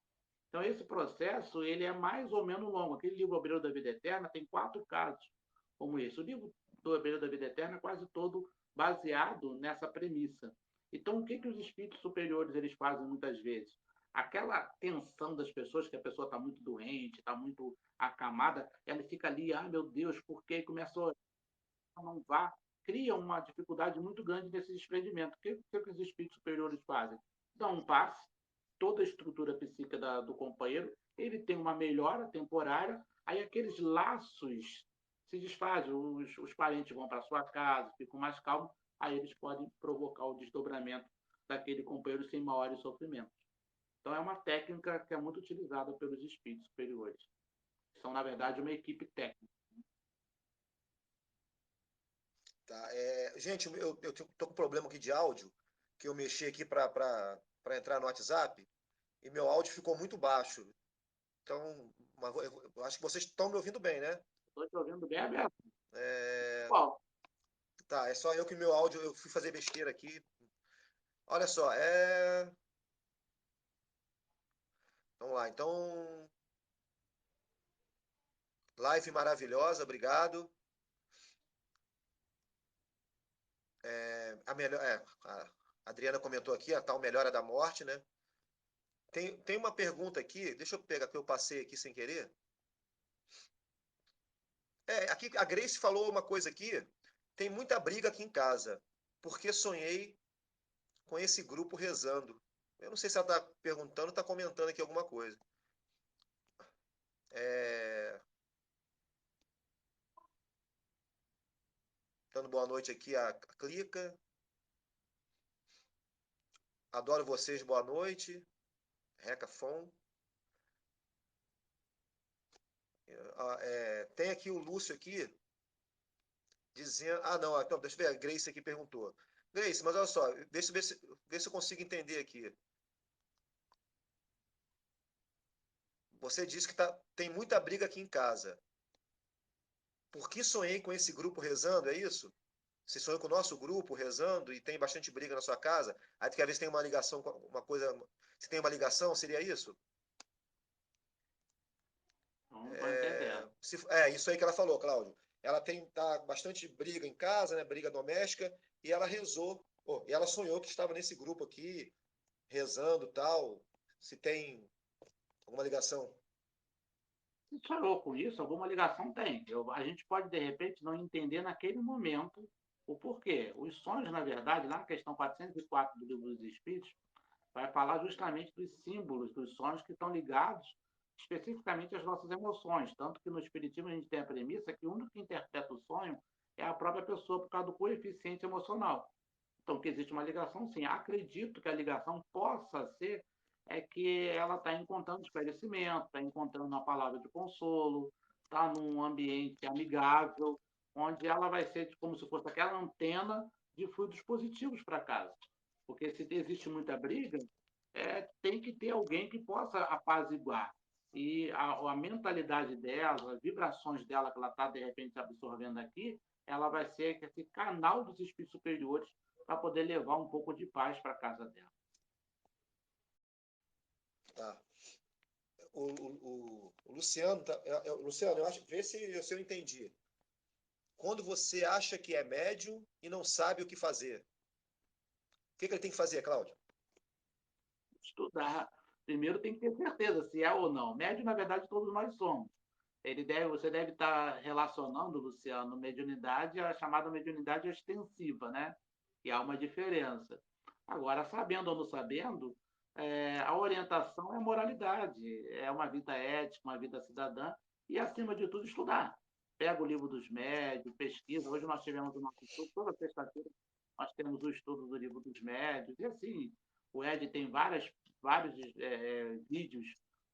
Então, esse processo ele é mais ou menos longo. Aquele livro Obreiro da Vida Eterna tem 4 casos como esse. O livro do Obreiro da Vida Eterna é quase todo baseado nessa premissa. Então, o que os espíritos superiores eles fazem muitas vezes? Aquela tensão das pessoas, que a pessoa está muito doente, está muito acamada, ela fica ali, ah, meu Deus, por que começou a não vá? Cria uma dificuldade muito grande nesse desprendimento. O que os espíritos superiores fazem? Dão um passe, toda a estrutura psíquica do companheiro, ele tem uma melhora temporária, aí aqueles laços se desfazem, os parentes vão para sua casa, ficam mais calmos, aí eles podem provocar o desdobramento daquele companheiro sem maiores sofrimentos. Então é uma técnica que é muito utilizada pelos espíritos superiores. São, na verdade, uma equipe técnica. Tá, gente, eu tô com um problema aqui de áudio, que eu mexi aqui para entrar no WhatsApp, e meu áudio ficou muito baixo. Então, eu acho que vocês estão me ouvindo bem, né? Estou te ouvindo bem aberto. É, Bom, tá, é só eu que meu áudio, eu fui fazer besteira aqui. Olha só, vamos lá, então, live maravilhosa, obrigado. A Adriana comentou aqui, a tal melhora da morte, né? Tem uma pergunta aqui, deixa eu pegar que eu passei aqui sem querer. Aqui a Grace falou uma coisa aqui. Tem muita briga aqui em casa, porque sonhei com esse grupo rezando. Eu não sei se ela está perguntando ou está comentando aqui alguma coisa. É, dando boa noite aqui a Clica. Adoro vocês, boa noite. Reca Fon. Tem aqui o Lúcio aqui dizendo. Ah, não, então, deixa eu ver. A Grace aqui perguntou. Grace, mas olha só, vê se eu consigo entender aqui. Você disse que tem muita briga aqui em casa. Por que sonhei com esse grupo rezando? É isso? Você sonhou com o nosso grupo rezando e tem bastante briga na sua casa? Aí tu quer ver se tem uma ligação com uma coisa. Se tem uma ligação, seria isso? não estou entendendo. Isso aí que ela falou, Cláudio. Ela tá bastante briga em casa, né? Briga doméstica, e ela rezou. E ela sonhou que estava nesse grupo aqui, rezando tal. Se tem alguma ligação. Se sonhou com isso, alguma ligação tem. A gente pode, de repente, não entender naquele momento o porquê. Os sonhos, na verdade, lá na questão 404 do Livro dos Espíritos, vai falar justamente dos símbolos dos sonhos que estão ligados especificamente às nossas emoções. Tanto que no Espiritismo a gente tem a premissa que o único que interpreta o sonho é a própria pessoa por causa do coeficiente emocional. Então, que existe uma ligação, sim. Acredito que a ligação possa ser que ela está encontrando esclarecimento, está encontrando uma palavra de consolo, está num ambiente amigável, onde ela vai ser como se fosse aquela antena de fluidos positivos para casa. Porque se existe muita briga, tem que ter alguém que possa apaziguar. E a mentalidade dela, as vibrações dela que ela está, de repente, absorvendo aqui, ela vai ser esse canal dos espíritos superiores para poder levar um pouco de paz para a casa dela. Tá. O Luciano, Luciano, eu acho, vê se eu entendi. Quando você acha que é médium e não sabe o que fazer, o que ele tem que fazer, Cláudio? Estudar. Primeiro tem que ter certeza se é ou não. Médio, na verdade, todos nós somos. Você deve estar relacionando, Luciano, mediunidade à chamada mediunidade extensiva, né? Que há uma diferença. Agora, sabendo ou não sabendo, a orientação é moralidade, é uma vida ética, uma vida cidadã e, acima de tudo, estudar. Pega o livro dos médios, pesquisa. Hoje nós tivemos o nosso estudo, toda sexta-feira nós temos o estudo do livro dos médios. E assim, o Ed tem vários vídeos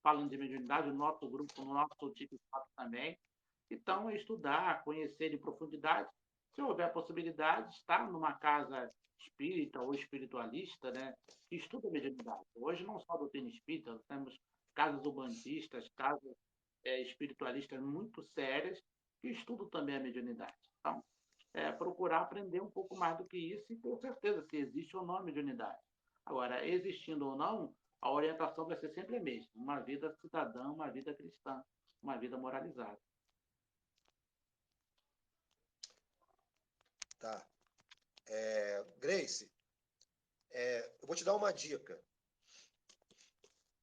falando de mediunidade, no nosso grupo, no nosso TikTok também. Então, estudar, conhecer de profundidade. Se houver possibilidade, estar numa casa espírita ou espiritualista, né, que estuda mediunidade. Hoje, não só a doutrina espírita, nós temos casas umbandistas, casas espiritualistas muito sérias que estudam também a mediunidade. Então, procurar aprender um pouco mais do que isso e ter certeza se existe ou não a mediunidade. Agora, existindo ou não, a orientação vai ser sempre a mesma: uma vida cidadã, uma vida cristã, uma vida moralizada. Tá. Grace, eu vou te dar uma dica.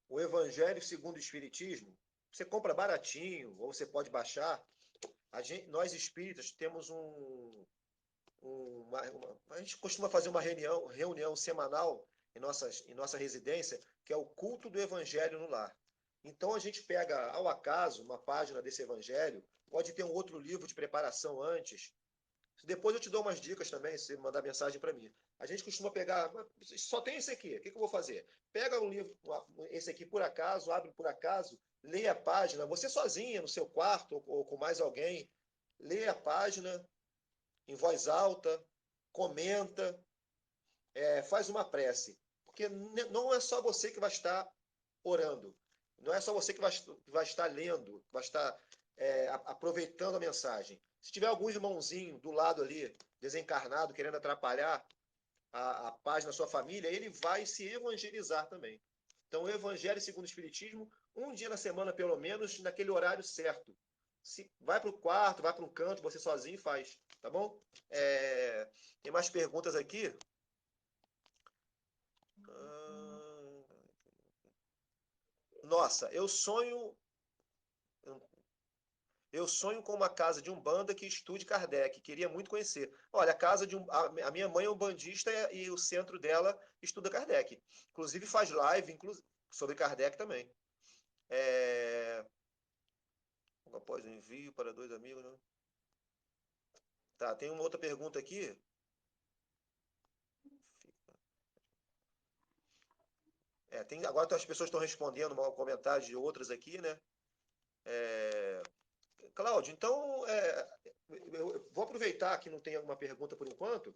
O Evangelho segundo o Espiritismo, você compra baratinho, ou você pode baixar. Nós espíritas temos a gente costuma fazer uma reunião semanal em nossa residência, que é o culto do Evangelho no lar. Então a gente pega ao acaso uma página desse Evangelho, pode ter um outro livro de preparação antes. Depois eu te dou umas dicas também, se você mandar mensagem para mim. A gente costuma pegar, só tem esse aqui, o que eu vou fazer? Pega um livro, esse aqui por acaso, abre por acaso, lê a página, você sozinha no seu quarto ou com mais alguém, lê a página em voz alta, comenta, faz uma prece. Porque não é só você que vai estar orando, não é só você que vai estar lendo, que vai estar aproveitando a mensagem. Se tiver algum irmãozinho do lado ali, desencarnado, querendo atrapalhar a paz na sua família, ele vai se evangelizar também. Então, o Evangelho segundo o Espiritismo, um dia na semana, pelo menos, naquele horário certo. Se vai para o quarto, vai para um canto, você sozinho faz, tá bom? Tem mais perguntas aqui? Nossa, eu sonho com uma casa de umbanda que estude Kardec. Queria muito conhecer. Olha, a minha mãe é umbandista e o centro dela estuda Kardec. Inclusive faz live sobre Kardec também. Após o envio para dois amigos, né? Tá, tem uma outra pergunta aqui. Agora as pessoas estão respondendo comentários de outras aqui, né? Cláudio, então eu vou aproveitar que não tem alguma pergunta por enquanto.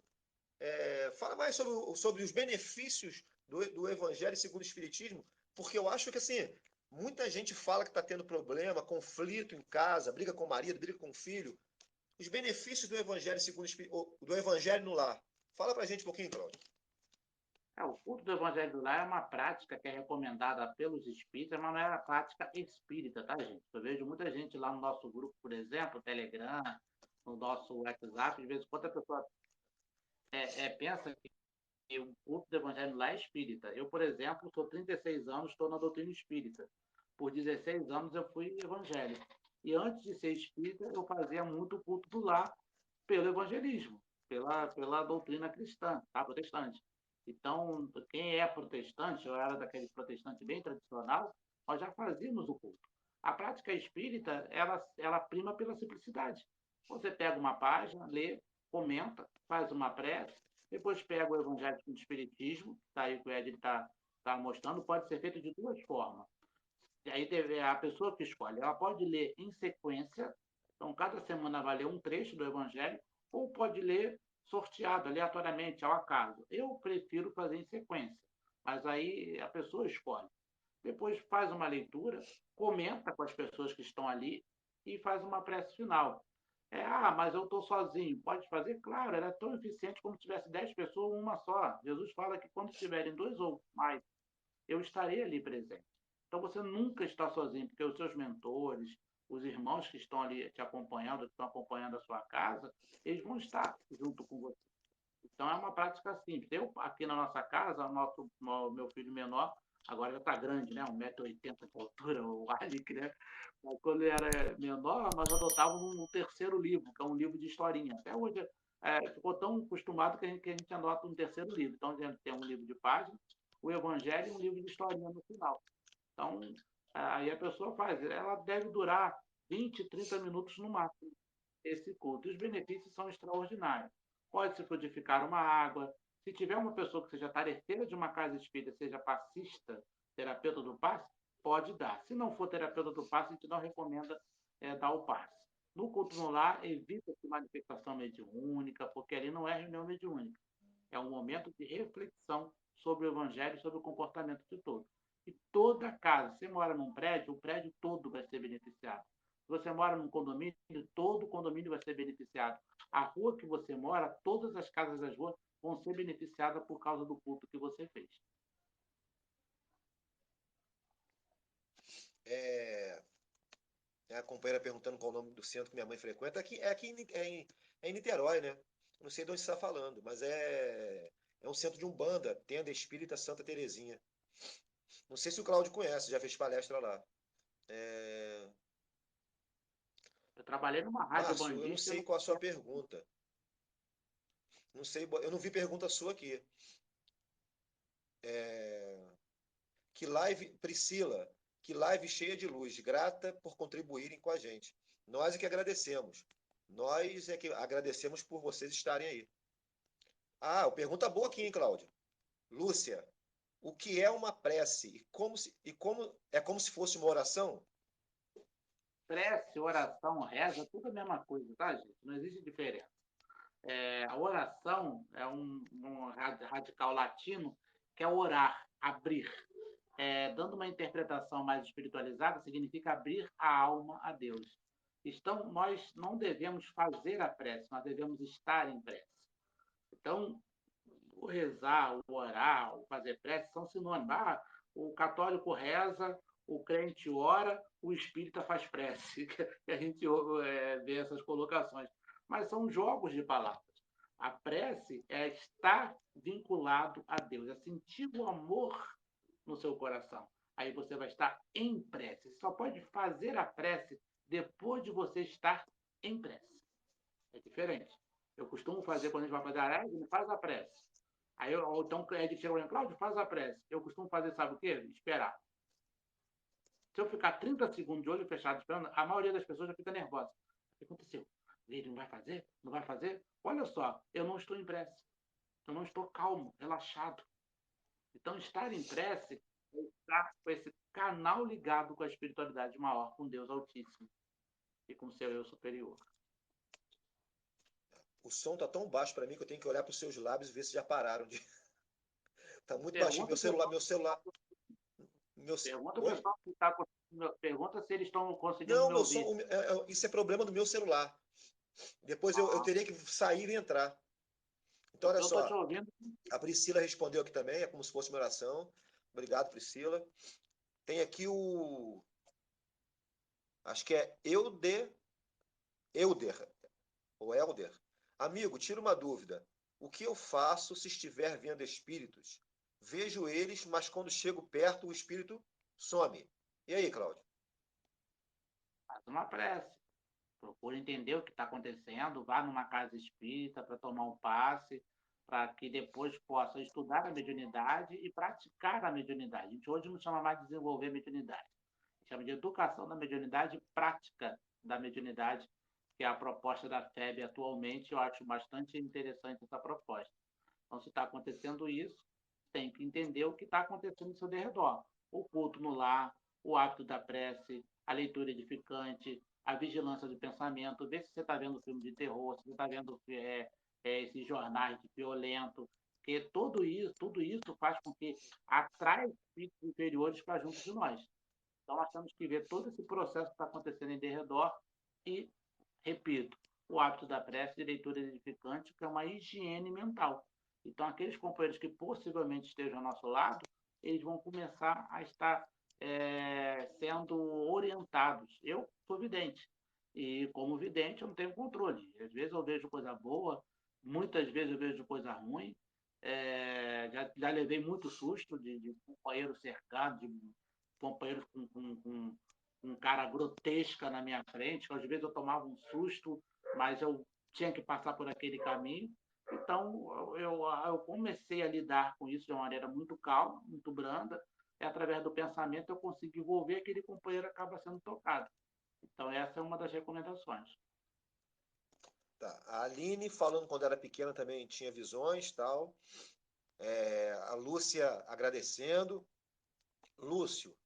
Fala mais sobre os benefícios do Evangelho segundo o Espiritismo, porque eu acho que assim, muita gente fala que está tendo problema, conflito em casa, briga com o marido, briga com o filho. Os benefícios do Evangelho segundo do Evangelho no lar. Fala pra gente um pouquinho, Cláudio. O culto do Evangelho do Lar é uma prática que é recomendada pelos espíritas, mas não é a prática espírita, tá, gente? Eu vejo muita gente lá no nosso grupo, por exemplo, Telegram, no nosso WhatsApp, de vez em quando a pessoa pensa que o culto do Evangelho do Lar é espírita. Eu, por exemplo, sou 36 anos, estou na doutrina espírita. Por 16 anos eu fui evangélico. E antes de ser espírita, eu fazia muito culto do lar pelo evangelismo, pela doutrina cristã, tá? Protestante. Então, quem é protestante, eu era daquele protestante bem tradicional, nós já fazíamos o culto. A prática espírita, ela prima pela simplicidade. Você pega uma página, lê, comenta, faz uma prece, depois pega o Evangelho do Espiritismo, tá aí que o Ed está mostrando, pode ser feito de duas formas. E aí a pessoa que escolhe, ela pode ler em sequência, então cada semana vai ler um trecho do Evangelho, ou pode ler sorteado aleatoriamente, ao acaso. Eu prefiro fazer em sequência, mas aí a pessoa escolhe. Depois faz uma leitura, comenta com as pessoas que estão ali e faz uma prece final. Mas eu estou sozinho. Pode fazer? Claro, era tão eficiente como se tivesse 10 pessoas ou uma só. Jesus fala que quando tiverem dois ou mais, eu estarei ali presente. Então você nunca está sozinho, porque os seus mentores, os irmãos que estão ali te acompanhando, que estão acompanhando a sua casa, eles vão estar junto com você. Então é uma prática simples. Eu, aqui na nossa casa, meu filho menor, agora já está grande, né? 1,80 m de altura, o Alic, né? Mas quando ele era menor, nós adotávamos um terceiro livro, que é um livro de historinha. Até hoje ficou tão acostumado que a gente adota um terceiro livro. Então a gente tem um livro de páginas, o Evangelho e um livro de historinha no final. Então, aí a pessoa faz. Ela deve durar 20, 30 minutos no máximo, esse culto. E os benefícios são extraordinários. Pode-se frutificar uma água. Se tiver uma pessoa que seja tarefeira de uma casa espírita, seja passista, terapeuta do passe, pode dar. Se não for terapeuta do passe, a gente não recomenda dar o passe. No culto no lar, evita-se manifestação mediúnica, porque ali não é reunião mediúnica. É um momento de reflexão sobre o evangelho, sobre o comportamento de todos. E toda casa, se você mora num prédio, o prédio todo vai ser beneficiado. Se você mora num condomínio, todo o condomínio vai ser beneficiado. A rua que você mora, todas as casas das ruas vão ser beneficiadas por causa do culto que você fez. A companheira perguntando qual o nome do centro que minha mãe frequenta. É em Niterói, né? Não sei de onde você está falando, mas é um centro de Umbanda, Tenda Espírita Santa Terezinha. Não sei se o Cláudio conhece, já fez palestra lá. É... Eu trabalhei numa rádio Márcio, eu não bandista. sei qual a sua pergunta. Não sei, eu não vi pergunta sua aqui. É... Que live, Priscila, que live cheia de luz, grata por contribuírem com a gente. Nós é que agradecemos. Nós é que agradecemos por vocês estarem aí. Pergunta boa aqui, hein, Cláudio? Lúcia, o que é uma prece é como se fosse uma oração? Prece, oração, reza, tudo a mesma coisa, tá, gente? Não existe diferença. A oração é um radical latino que é orar, abrir. Dando uma interpretação mais espiritualizada, significa abrir a alma a Deus. Então, nós não devemos fazer a prece, nós devemos estar em prece. Então, o rezar, o orar, o fazer prece são sinônimos. O católico reza, o crente ora, o espírita faz prece. A gente vê essas colocações. Mas são jogos de palavras. A prece é estar vinculado a Deus, é sentir o amor no seu coração. Aí você vai estar em prece. Você só pode fazer a prece depois de você estar em prece. É diferente. Eu costumo fazer, quando a gente vai fazer a reza, faz a prece. Ou então Ed chega e Cláudio, faz a prece. Eu costumo fazer, sabe o quê? Esperar. Se eu ficar 30 segundos de olho fechado esperando, a maioria das pessoas já fica nervosa. O que aconteceu? Ele não vai fazer? Não vai fazer? Olha só, eu não estou em prece. Eu não estou calmo, relaxado. Então, estar em prece é estar com esse canal ligado com a espiritualidade maior, com Deus Altíssimo e com o seu eu superior. O som tá tão baixo para mim que eu tenho que olhar para os seus lábios e ver se já pararam de. Tá muito baixinho. Pergunta, Meu celular. Meu... pergunta o Oi? pessoal que está. Pergunta se eles estão conseguindo Não, me meu som. ouvir. Isso é problema do meu celular. Depois eu Ah, teria que sair e entrar. Então, o olha meu estou te só. ouvindo. A Priscila respondeu aqui também, é como se fosse uma oração. Obrigado, Priscila. Tem aqui o. Acho que é Euder, ou Elder. Amigo, tira uma dúvida. O que eu faço se estiver vendo espíritos? Vejo eles, mas quando chego perto, o espírito some. E aí, Cláudio? Faz uma prece. Procura entender o que está acontecendo. Vá numa casa espírita para tomar um passe, para que depois possa estudar a mediunidade e praticar a mediunidade. A gente hoje não chama mais de desenvolver a mediunidade. Chama de educação da mediunidade e prática da mediunidade, que é a proposta da FEB atualmente. Eu acho bastante interessante essa proposta. Então, se está acontecendo isso, tem que entender o que está acontecendo no seu derredor. O culto no lar, o hábito da prece, a leitura edificante, a vigilância do pensamento, ver se você está vendo filme de terror, se você está vendo esses jornais de violento, porque tudo isso faz com que atrai espíritos inferiores para junto de nós. Então, nós temos que ver todo esse processo que está acontecendo em derredor e, repito, o hábito da prece de leitura edificante, que é uma higiene mental. Então, aqueles companheiros que possivelmente estejam ao nosso lado, eles vão começar a estar sendo orientados. Eu sou vidente, e como vidente eu não tenho controle. Às vezes eu vejo coisa boa, muitas vezes eu vejo coisa ruim. Já levei muito susto de companheiro cercado, de companheiros com cara grotesca na minha frente, que às vezes eu tomava um susto, mas eu tinha que passar por aquele caminho. Então, eu comecei a lidar com isso de uma maneira muito calma, muito branda, e através do pensamento eu consigo envolver aquele companheiro acaba sendo tocado. Então, essa é uma das recomendações. Tá. A Aline, falando quando era pequena, também tinha visões, tal. A Lúcia agradecendo. Lúcio,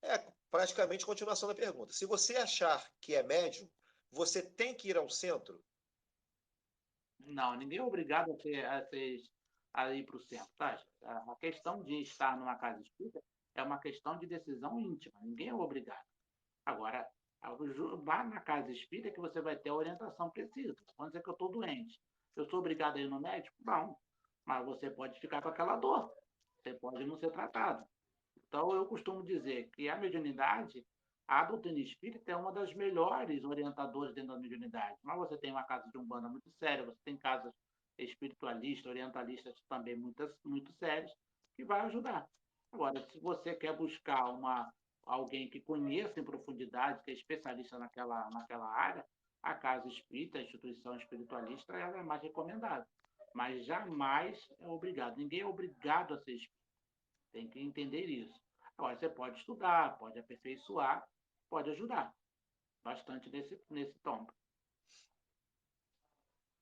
é praticamente continuação da pergunta. Se você achar que é médium, você tem que ir ao centro? Não, ninguém é obrigado a ir para o centro, tá? A questão de estar numa casa espírita é uma questão de decisão íntima, ninguém é obrigado. Agora, vá na casa espírita que você vai ter a orientação precisa. Vamos dizer que eu estou doente. Eu sou obrigado a ir no médico? Não. Mas você pode ficar com aquela dor. Você pode não ser tratado. Então, eu costumo dizer que a mediunidade, a doutrina espírita é uma das melhores orientadoras dentro da mediunidade. Mas você tem uma casa de umbanda muito séria, você tem casas espiritualistas, orientalistas também muito sérias, que vai ajudar. Agora, se você quer buscar alguém que conheça em profundidade, que é especialista naquela área, a casa espírita, a instituição espiritualista, ela é mais recomendada. Mas jamais é obrigado. Ninguém é obrigado a ser espírita. Tem que entender isso. Agora, você pode estudar, pode aperfeiçoar, pode ajudar bastante nesse tom.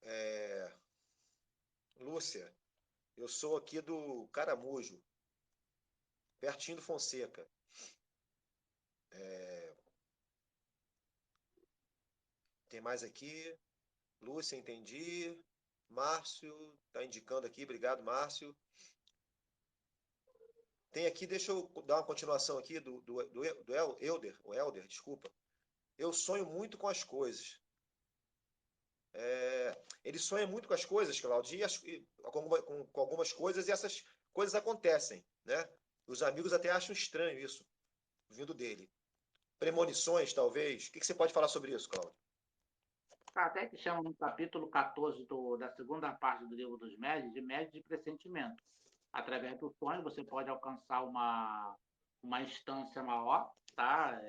É, Lúcia, eu sou aqui do Caramujo, pertinho do Fonseca. Tem mais aqui? Lúcia, entendi. Márcio está indicando aqui, obrigado, Márcio. Tem aqui, deixa eu dar uma continuação aqui do Elder, desculpa. Eu sonho muito com as coisas. Ele sonha muito com as coisas, Claudio, com algumas coisas, e essas coisas acontecem, né? Os amigos até acham estranho isso, vindo dele. Premonições, talvez. O que você pode falar sobre isso, Claudio? Até que chama no capítulo 14 da segunda parte do livro dos médios de médios de pressentimento. Através do sonho, você pode alcançar uma instância maior, tá?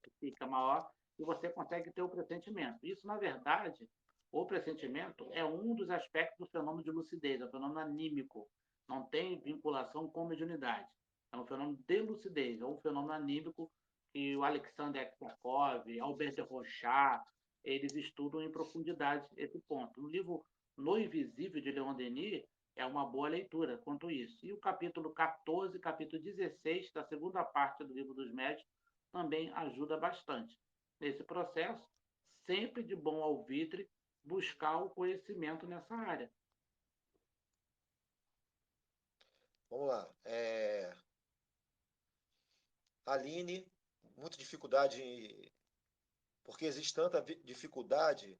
Que fica maior, e você consegue ter o pressentimento. Isso, na verdade, o pressentimento é um dos aspectos do fenômeno de lucidez, é um fenômeno anímico. Não tem vinculação com mediunidade. É um fenômeno de lucidez, é um fenômeno anímico que o Alexander Ekmakov, Albert de Rochat, eles estudam em profundidade esse ponto. No livro No Invisível, de Leon Denis, é uma boa leitura quanto a isso. E o capítulo 14, capítulo 16, da segunda parte do livro dos médios, também ajuda bastante. Nesse processo, sempre de bom alvitre, buscar o conhecimento nessa área. Vamos lá. Aline, muita dificuldade, porque existe tanta dificuldade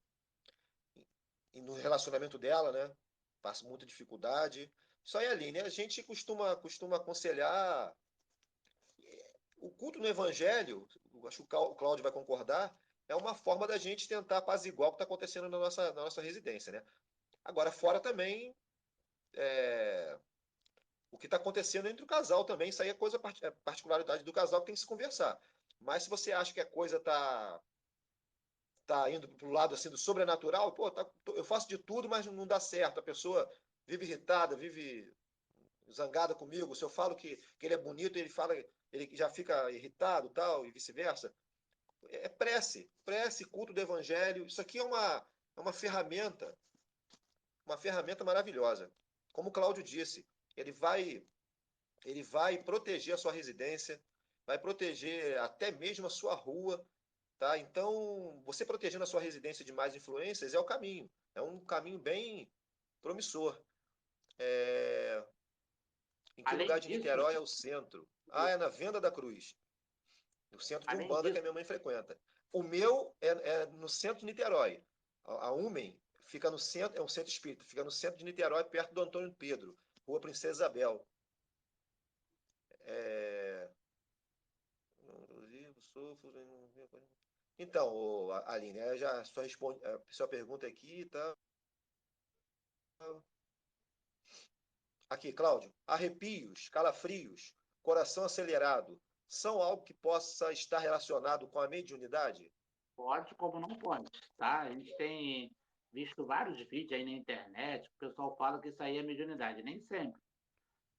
no relacionamento dela, né? Passa muita dificuldade. Isso aí, Aline, a gente costuma aconselhar o culto no Evangelho, acho que o Cláudio vai concordar, é uma forma da gente tentar apaziguar o que está acontecendo na nossa residência, né? Agora, fora também, o que está acontecendo entre o casal também, isso aí é coisa particularidade do casal que tem que se conversar. Mas se você acha que a coisa tá indo para o lado assim do sobrenatural, pô, eu faço de tudo, mas não dá certo. A pessoa vive irritada, vive zangada comigo. Se eu falo que ele é bonito, ele já fica irritado, tal, e vice-versa. É prece, culto do evangelho. Isso aqui é uma ferramenta maravilhosa. Como o Cláudio disse, ele vai, ele vai proteger a sua residência, vai proteger até mesmo a sua rua, Tá? Então, você protegendo a sua residência de mais influências é o caminho. É um caminho bem promissor. É, em que lugar Além de disso, Niterói é o centro? Ah, é na Venda da Cruz, no centro de além Umbanda que disso, a minha mãe frequenta. O meu é no centro de Niterói. A UMEN fica no centro, é um centro espírita, fica no centro de Niterói, perto do Antônio Pedro, Rua Princesa Isabel. É... Então, Aline, já só responde a sua pergunta aqui, tá? Aqui, Cláudio. Arrepios, calafrios, coração acelerado, são algo que possa estar relacionado com a mediunidade? pode como não pode, tá? A gente tem visto vários vídeos aí na internet, o pessoal fala que isso aí é mediunidade. Nem sempre.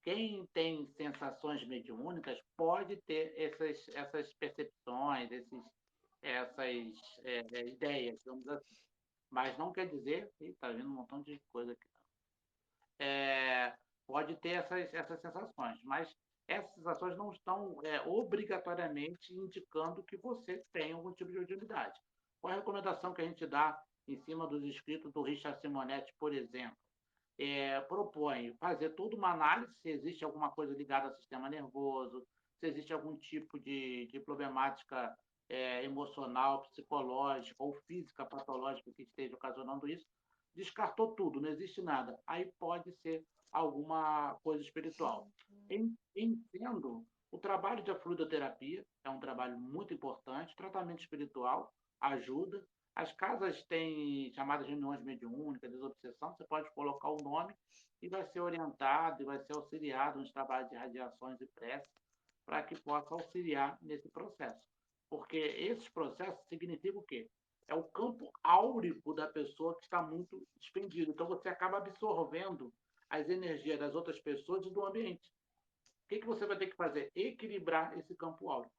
Quem tem sensações mediúnicas pode ter essas percepções, essas ideias, digamos assim. Mas não quer dizer. Ih, tá vindo um montão de coisa aqui. É, pode ter essas sensações, mas essas sensações não estão obrigatoriamente indicando que você tem algum tipo de mediunidade. Qual a recomendação que a gente dá em cima dos escritos do Richard Simonetti, por exemplo? Propõe fazer toda uma análise se existe alguma coisa ligada ao sistema nervoso, se existe algum tipo de problemática emocional, psicológica ou física patológica que esteja ocasionando isso. Descartou tudo, não existe nada. Aí pode ser alguma coisa espiritual. Entendo, o trabalho de fluidoterapia é um trabalho muito importante, tratamento espiritual ajuda, as casas têm chamadas reuniões mediúnicas, desobsessão, você pode colocar o nome e vai ser orientado e vai ser auxiliado nos trabalhos de radiações e preces para que possa auxiliar nesse processo. Porque esses processos significam o quê? É o campo áurico da pessoa que está muito expendido. Então você acaba absorvendo as energias das outras pessoas e do ambiente. O que você vai ter que fazer? Equilibrar esse campo áurico.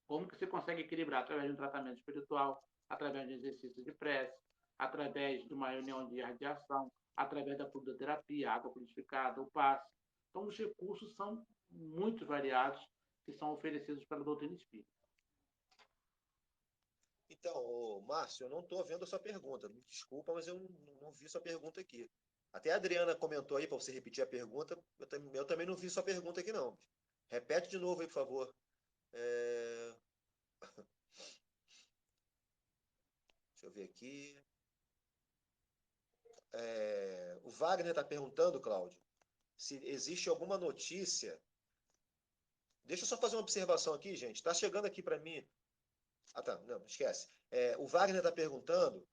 Como que você consegue equilibrar? Através de um tratamento espiritual, através de exercício de prece, através de uma reunião de radiação, através da fluidoterapia, água purificada, o passe. Então, os recursos são muito variados que são oferecidos pela doutrina espírita. Então, Márcio, eu não estou vendo a sua pergunta. Me desculpa, mas eu não vi sua pergunta aqui. Até a Adriana comentou aí para você repetir a pergunta. Eu também não vi sua pergunta aqui, não. Repete de novo aí, por favor. É... Deixa eu ver aqui. O Wagner está perguntando, Cláudio, se existe alguma notícia. Deixa eu só fazer uma observação aqui, gente. Está chegando aqui para mim. Ah, tá. Não, esquece. O Wagner está perguntando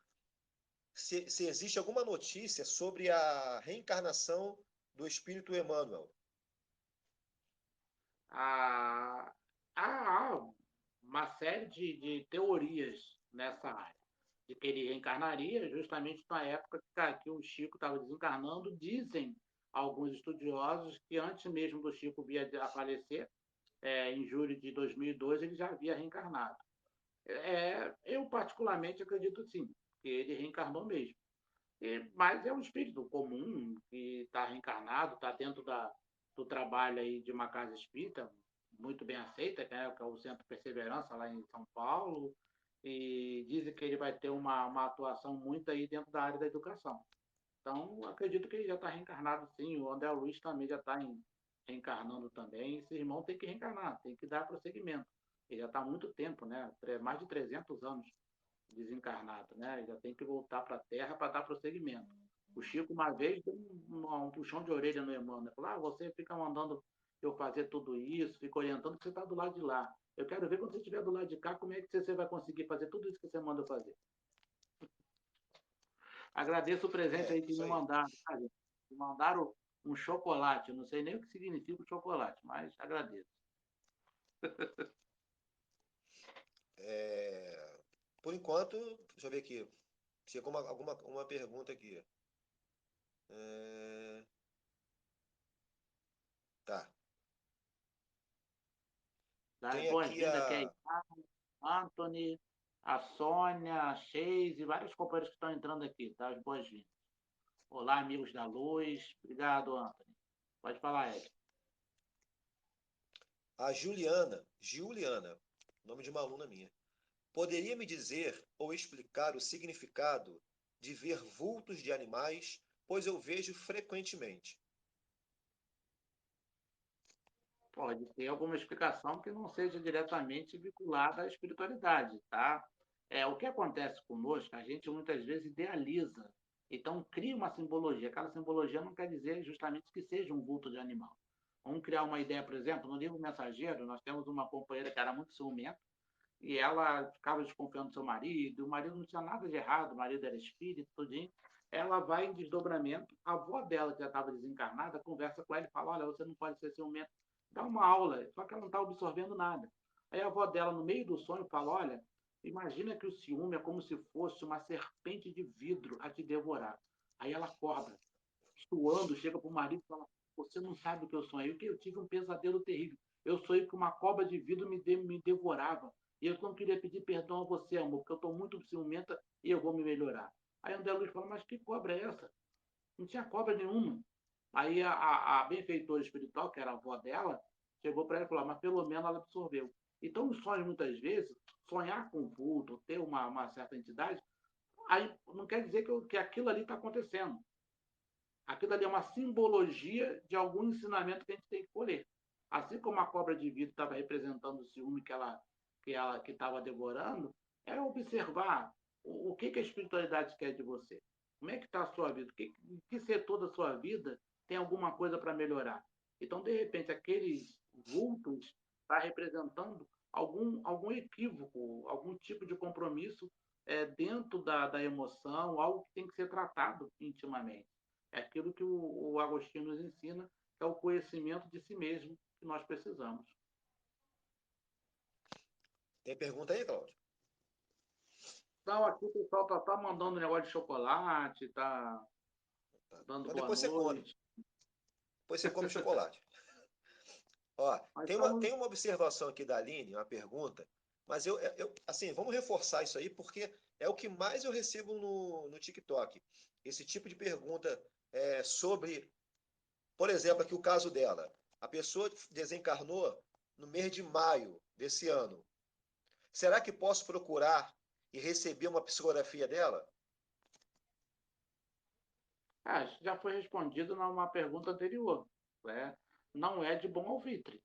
se existe alguma notícia sobre a reencarnação do espírito Emmanuel. Há uma série de teorias nessa área, de que ele reencarnaria justamente na época que o Chico estava desencarnando. Dizem alguns estudiosos que antes mesmo do Chico vir a falecer, em julho de 2002, ele já havia reencarnado. Eu, particularmente, acredito sim, que ele reencarnou mesmo. Mas é um espírito comum que está reencarnado, está dentro do trabalho aí de uma casa espírita, muito bem aceita, né, que é o Centro Perseverança, lá em São Paulo, e dizem que ele vai ter uma atuação muito aí dentro da área da educação. Então, acredito que ele já está reencarnado, sim. O André Luiz também já está reencarnando também. Esse irmão tem que reencarnar, tem que dar prosseguimento. Ele já está há muito tempo, né? Mais de 300 anos desencarnado, né? Ele já tem que voltar para a Terra para dar prosseguimento. O Chico, uma vez, deu um puxão de orelha no Emmanuel. Falou: você fica mandando eu fazer tudo isso, fica orientando que você está do lado de lá. Eu quero ver quando você estiver do lado de cá, como é que você vai conseguir fazer tudo isso que você manda fazer. Agradeço o presente aí que Isso me aí. mandaram. Tá, gente? Me mandaram um chocolate. Eu não sei nem o que significa o chocolate, mas agradeço. É, por enquanto, deixa eu ver aqui. Chegou uma pergunta aqui. É, tá. Das Tem aqui boas-vindas aqui a. a Anthony, a Sônia, a Sheise e vários companheiros que estão entrando aqui, tá? As boas-vindas. Olá, amigos da luz. Obrigado, Anthony. Pode falar, Ed. A Juliana, nome de uma aluna minha. Poderia me dizer ou explicar o significado de ver vultos de animais, pois eu vejo frequentemente? Pode ter alguma explicação que não seja diretamente vinculada à espiritualidade, tá? O que acontece conosco, a gente muitas vezes idealiza, então cria uma simbologia. Aquela simbologia não quer dizer justamente que seja um vulto de animal. Vamos criar uma ideia, por exemplo, no livro Mensageiro, nós temos uma companheira que era muito ciumenta e ela ficava desconfiando do seu marido, o marido não tinha nada de errado, o marido era espírito, tudinho. Ela vai em desdobramento, a avó dela, que já estava desencarnada, conversa com ela e fala: Olha, você não pode ser ciumento, dá uma aula, só que ela não está absorvendo nada. Aí a avó dela, no meio do sonho, fala: Olha, imagina que o ciúme é como se fosse uma serpente de vidro a te devorar. Aí ela acorda, suando, chega para o marido e fala: Você não sabe o que eu sonhei, que eu tive um pesadelo terrível. Eu sonhei que uma cobra de vidro me devorava. E eu não queria pedir perdão a você, amor, porque eu estou muito ciumenta e eu vou me melhorar. Aí André Luiz fala: Mas que cobra é essa? Não tinha cobra nenhuma. Aí a benfeitora espiritual, que era a avó dela, chegou para ela e falou: Mas pelo menos ela absorveu. Então, os sonhos, muitas vezes, sonhar com vulto, ter uma certa entidade, aí não quer dizer que aquilo ali está acontecendo. Aquilo ali é uma simbologia de algum ensinamento que a gente tem que colher. Assim como a cobra de vidro estava representando o ciúme que estava devorando, é observar o que a espiritualidade quer de você. Como é que está a sua vida? Que setor da sua vida tem alguma coisa para melhorar? Então, de repente, aqueles vultos está representando algum equívoco, algum tipo de compromisso dentro da emoção, algo que tem que ser tratado intimamente. É aquilo que o Agostinho nos ensina, que é o conhecimento de si mesmo que nós precisamos. Tem pergunta aí, Cláudio? Então, aqui o pessoal tá mandando negócio de chocolate, tá Tá. dando Então boa depois você come. noite. Depois você come chocolate. Ó, Mas tem estamos. uma observação aqui da Aline, uma pergunta, mas assim, vamos reforçar isso aí, porque é o que mais eu recebo no TikTok. Esse tipo de pergunta sobre, por exemplo, aqui o caso dela. A pessoa desencarnou no mês de maio desse ano. Será que posso procurar e receber uma psicografia dela? Isso já foi respondido numa pergunta anterior. Né? Não é de bom alvitre,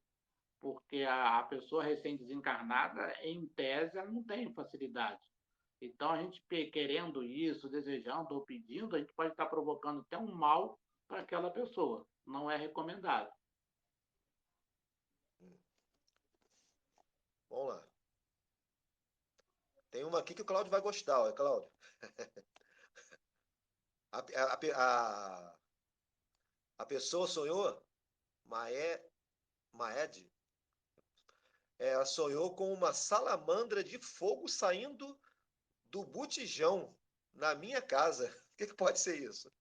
porque a pessoa recém-desencarnada, em tese, ela não tem facilidade. Então, a gente querendo isso, desejando ou pedindo, a gente pode estar provocando até um mal para aquela pessoa. Não é recomendado. Vamos lá. Tem uma aqui que o Cláudio vai gostar, ó, Cláudio. A, a pessoa sonhou, Maé, Maed, ela sonhou com uma salamandra de fogo saindo do botijão na minha casa. O que pode ser isso?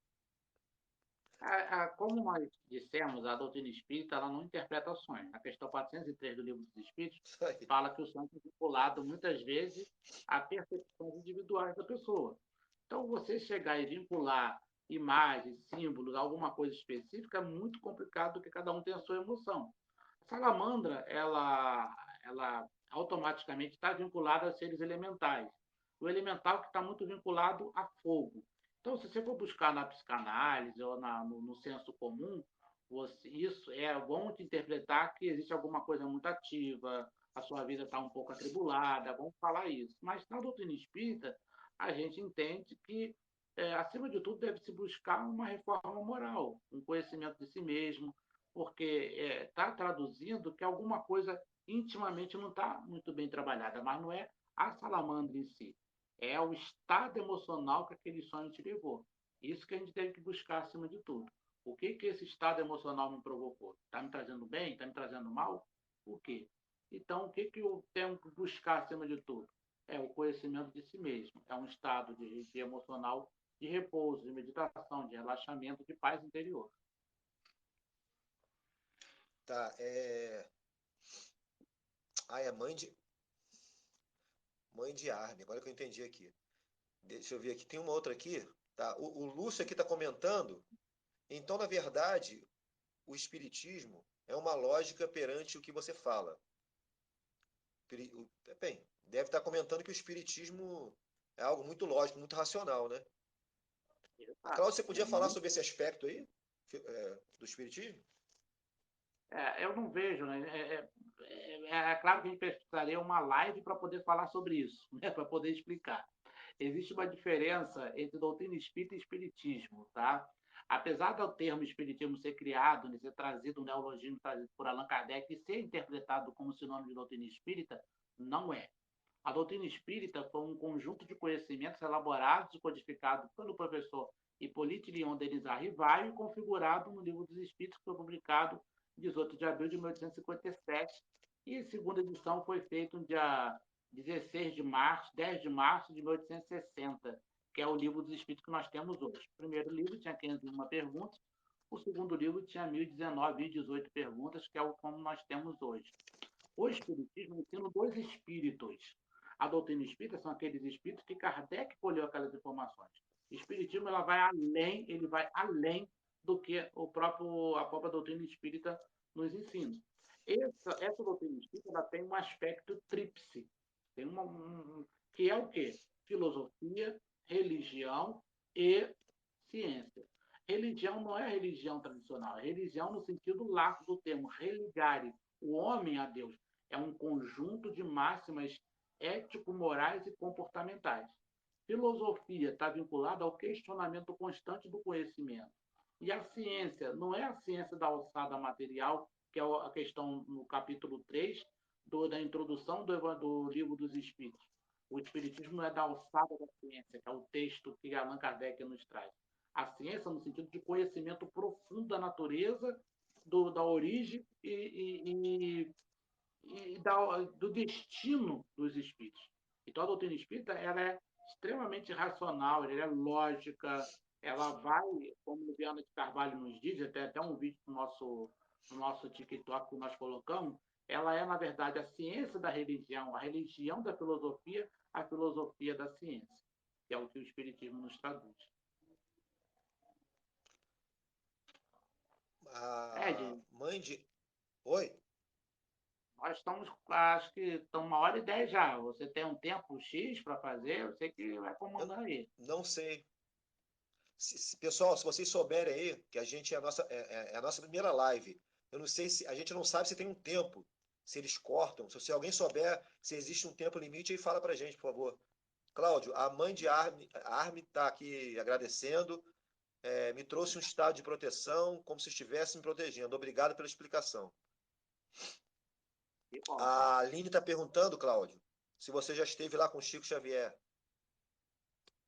Como nós dissemos, a doutrina espírita ela não interpreta sonhos. A questão 403 do Livro dos Espíritos Isso aí. fala que o sonho é vinculado muitas vezes a percepções individuais da pessoa. Então, você chegar e vincular imagens, símbolos, alguma coisa específica é muito complicado porque cada um tem a sua emoção. A salamandra, ela automaticamente está vinculada a seres elementais. O elemental que está muito vinculado a fogo. Então, se você for buscar na psicanálise ou no senso comum, isso vão te interpretar que existe alguma coisa muito ativa, a sua vida está um pouco atribulada, vamos falar isso. Mas na doutrina espírita, a gente entende que, acima de tudo, deve-se buscar uma reforma moral, um conhecimento de si mesmo, porque está traduzindo que alguma coisa intimamente não está muito bem trabalhada, mas não é a salamandra em si, é o estado emocional que aquele sonho te levou. Isso que a gente tem que buscar acima de tudo. O que esse estado emocional me provocou? Está me trazendo bem? Está me trazendo mal? O quê? Então, o que eu tenho que buscar acima de tudo? É o conhecimento de si mesmo. É um estado de emocional de repouso, de meditação, de relaxamento, de paz interior. Tá, Ah, é mãe de Arne, agora que eu entendi aqui. Deixa eu ver aqui, tem uma outra aqui. Tá? O Lúcio aqui está comentando. Então, na verdade, o Espiritismo é uma lógica perante o que você fala. Bem, deve estar comentando que o espiritismo é algo muito lógico, muito racional, né? Cláudio, você É podia falar muito. sobre esse aspecto aí do espiritismo? Eu não vejo, né? É claro que a gente precisaria uma live para poder falar sobre isso, né? Para poder explicar. Existe uma diferença entre doutrina espírita e espiritismo, tá? Apesar do termo espiritismo ser criado, né, ser trazido, um neologismo trazido por Allan Kardec e ser interpretado como sinônimo de doutrina espírita, não é. A doutrina espírita foi um conjunto de conhecimentos elaborados e codificados pelo professor Hippolyte Léon Denis Arrivaille e configurado no Livro dos Espíritos, que foi publicado em 18 de abril de 1857, e a segunda edição foi feita no dia 10 de março de 1860, que é o Livro dos Espíritos que nós temos hoje. O primeiro livro tinha 501 perguntas, o segundo livro tinha 1018 perguntas, que é o como nós temos hoje. O Espiritismo ensina dois espíritos. A doutrina espírita são aqueles espíritos que Kardec colheu aquelas informações. O Espiritismo ele vai além do que a própria doutrina espírita nos ensina. Essa doutrina espírita ela tem um aspecto tríplice, tem que é o quê? Filosofia, religião e ciência. Religião não é religião tradicional, é religião no sentido lato do termo, religare, o homem a Deus. É um conjunto de máximas ético-morais e comportamentais. Filosofia está vinculada ao questionamento constante do conhecimento. E a ciência não é a ciência da alçada material, que é a questão no capítulo 3 da introdução do Livro dos Espíritos. O Espiritismo não é da alçada da ciência, que é o texto que Allan Kardec nos traz. A ciência no sentido de conhecimento profundo da natureza, da origem do destino dos espíritos. Então, a doutrina espírita ela é extremamente racional, ela é lógica, ela vai, como Viana de Carvalho nos diz, até um vídeo no nosso TikTok que nós colocamos, ela é, na verdade, a ciência da religião, a religião da filosofia, a filosofia da ciência, que é o que o Espiritismo nos traduz. A Ed, mãe de. Oi? nós estamos, acho que estamos 1h10 já. Você tem um tempo X para fazer, eu sei que vai Eu comandando aí. não sei. Pessoal, se vocês souberem aí, que a gente é a nossa primeira live. Eu não sei se. A gente não sabe se tem um tempo, se eles cortam. Se alguém souber se existe um tempo limite, aí fala pra gente, por favor. Cláudio, a mãe de Arme está aqui agradecendo. Me trouxe um estado de proteção, como se estivesse me protegendo. Obrigado pela explicação. Que bom, A cara. Aline está perguntando, Cláudio, se você já esteve lá com Chico Xavier.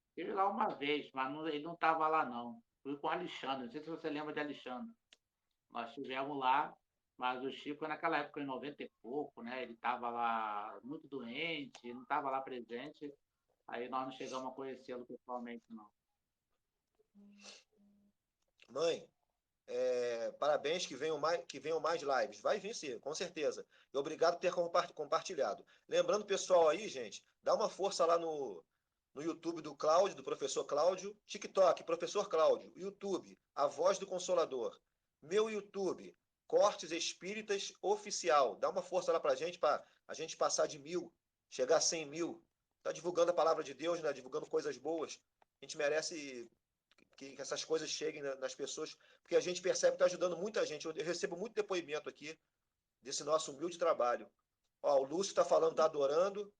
Estive lá uma vez, mas ele não estava lá, não. Fui com o Alexandre, não sei se você lembra de Alexandre. Nós estivemos lá, mas o Chico, naquela época, em 90 e pouco, né? Ele estava lá muito doente, não estava lá presente. Aí nós não chegamos a conhecê-lo pessoalmente, não. Mãe, parabéns que venham mais lives. Vai vir sim, com certeza. E obrigado por ter compartilhado. Lembrando, pessoal aí, gente, dá uma força lá no YouTube do Cláudio, do professor Cláudio, TikTok, professor Cláudio, YouTube, A Voz do Consolador, meu YouTube, Cortes Espíritas Oficial. Dá uma força lá pra gente, para a gente passar de 1.000, chegar a 100.000. Tá divulgando a palavra de Deus, né? Divulgando coisas boas. A gente merece que essas coisas cheguem nas pessoas, porque a gente percebe que está ajudando muita gente. Eu recebo muito depoimento aqui desse nosso humilde trabalho. Ó, o Lúcio está falando, está adorando.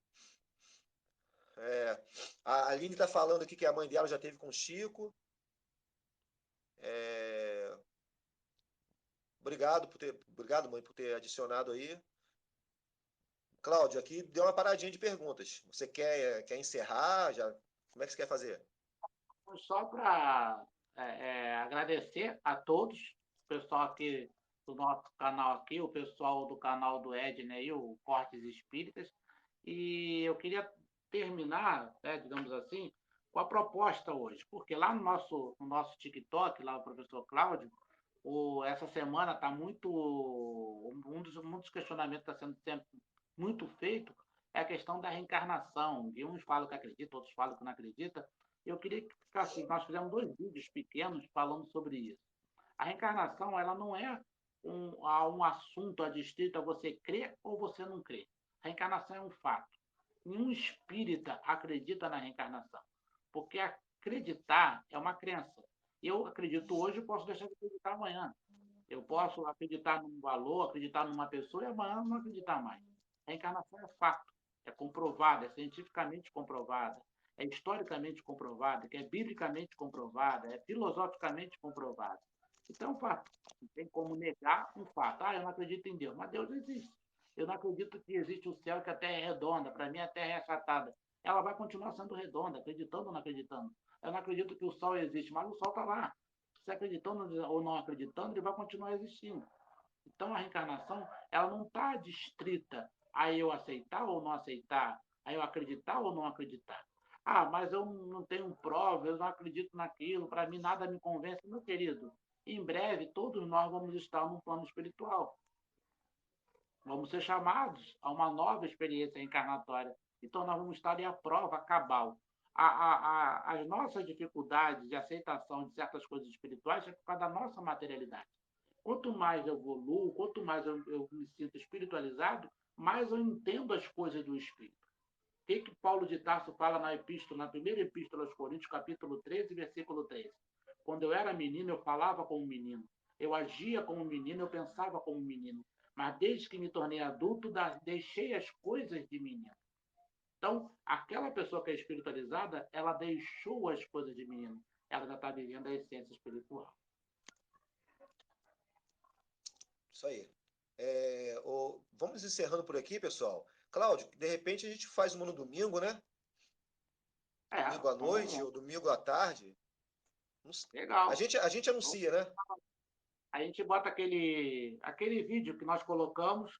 A Aline está falando aqui que a mãe dela já teve com o Chico. É, obrigado, mãe, por ter adicionado aí. Cláudio, aqui deu uma paradinha de perguntas. Você quer encerrar? Já? Como é que você quer fazer? Só para agradecer a todos, o pessoal aqui do nosso canal aqui, o pessoal do canal do Edney aí, o Cortes Espíritas, e eu queria terminar, né, digamos assim, com a proposta hoje, porque lá no nosso TikTok, lá o professor Cláudio, essa semana está um dos questionamentos que está sendo sempre muito feito é a questão da reencarnação. E uns falam que acredita, outros falam que não acredita. Eu queria que ficasse, nós fizemos 2 vídeos pequenos falando sobre isso. A reencarnação, ela não é um assunto adstrito a você crer ou você não crer. A reencarnação é um fato. nenhum espírita acredita na reencarnação. Porque acreditar é uma crença. Eu acredito hoje, posso deixar de acreditar amanhã. Eu posso acreditar num valor, acreditar numa pessoa e amanhã não acreditar mais. A reencarnação é fato, é comprovada, é cientificamente comprovada, é historicamente comprovada, é biblicamente comprovada, é filosoficamente comprovada. Então, é um fato. Não tem como negar um fato. Eu não acredito em Deus, mas Deus existe. Eu não acredito que existe o céu, que a Terra é redonda. Para mim, a Terra é achatada. Ela vai continuar sendo redonda, acreditando ou não acreditando. Eu não acredito que o Sol existe, mas o Sol está lá. Se acreditando ou não acreditando, ele vai continuar existindo. Então, a reencarnação, ela não está distrita a eu aceitar ou não aceitar, a eu acreditar ou não acreditar. Mas eu não tenho prova, eu não acredito naquilo, para mim nada me convence. Meu querido, em breve todos nós vamos estar num plano espiritual. Vamos ser chamados a uma nova experiência encarnatória. Então, nós vamos estar em a prova cabal. As nossas dificuldades de aceitação de certas coisas espirituais é por causa da nossa materialidade. Quanto mais eu evoluo, quanto mais eu me sinto espiritualizado, mais eu entendo as coisas do Espírito. O que Paulo de Tarso fala na primeira epístola aos Coríntios, capítulo 13, versículo 13? Quando eu era menino, eu falava como menino. Eu agia como menino, eu pensava como menino. Mas desde que me tornei adulto, deixei as coisas de menino. Então, aquela pessoa que é espiritualizada, ela deixou as coisas de menino. Ela já está vivendo a essência espiritual. Isso aí. Vamos encerrando por aqui, pessoal. Cláudio, de repente a gente faz uma no domingo, né? Domingo à noite ou domingo à tarde. A Legal. gente, a gente anuncia, né? A gente bota aquele vídeo que nós colocamos,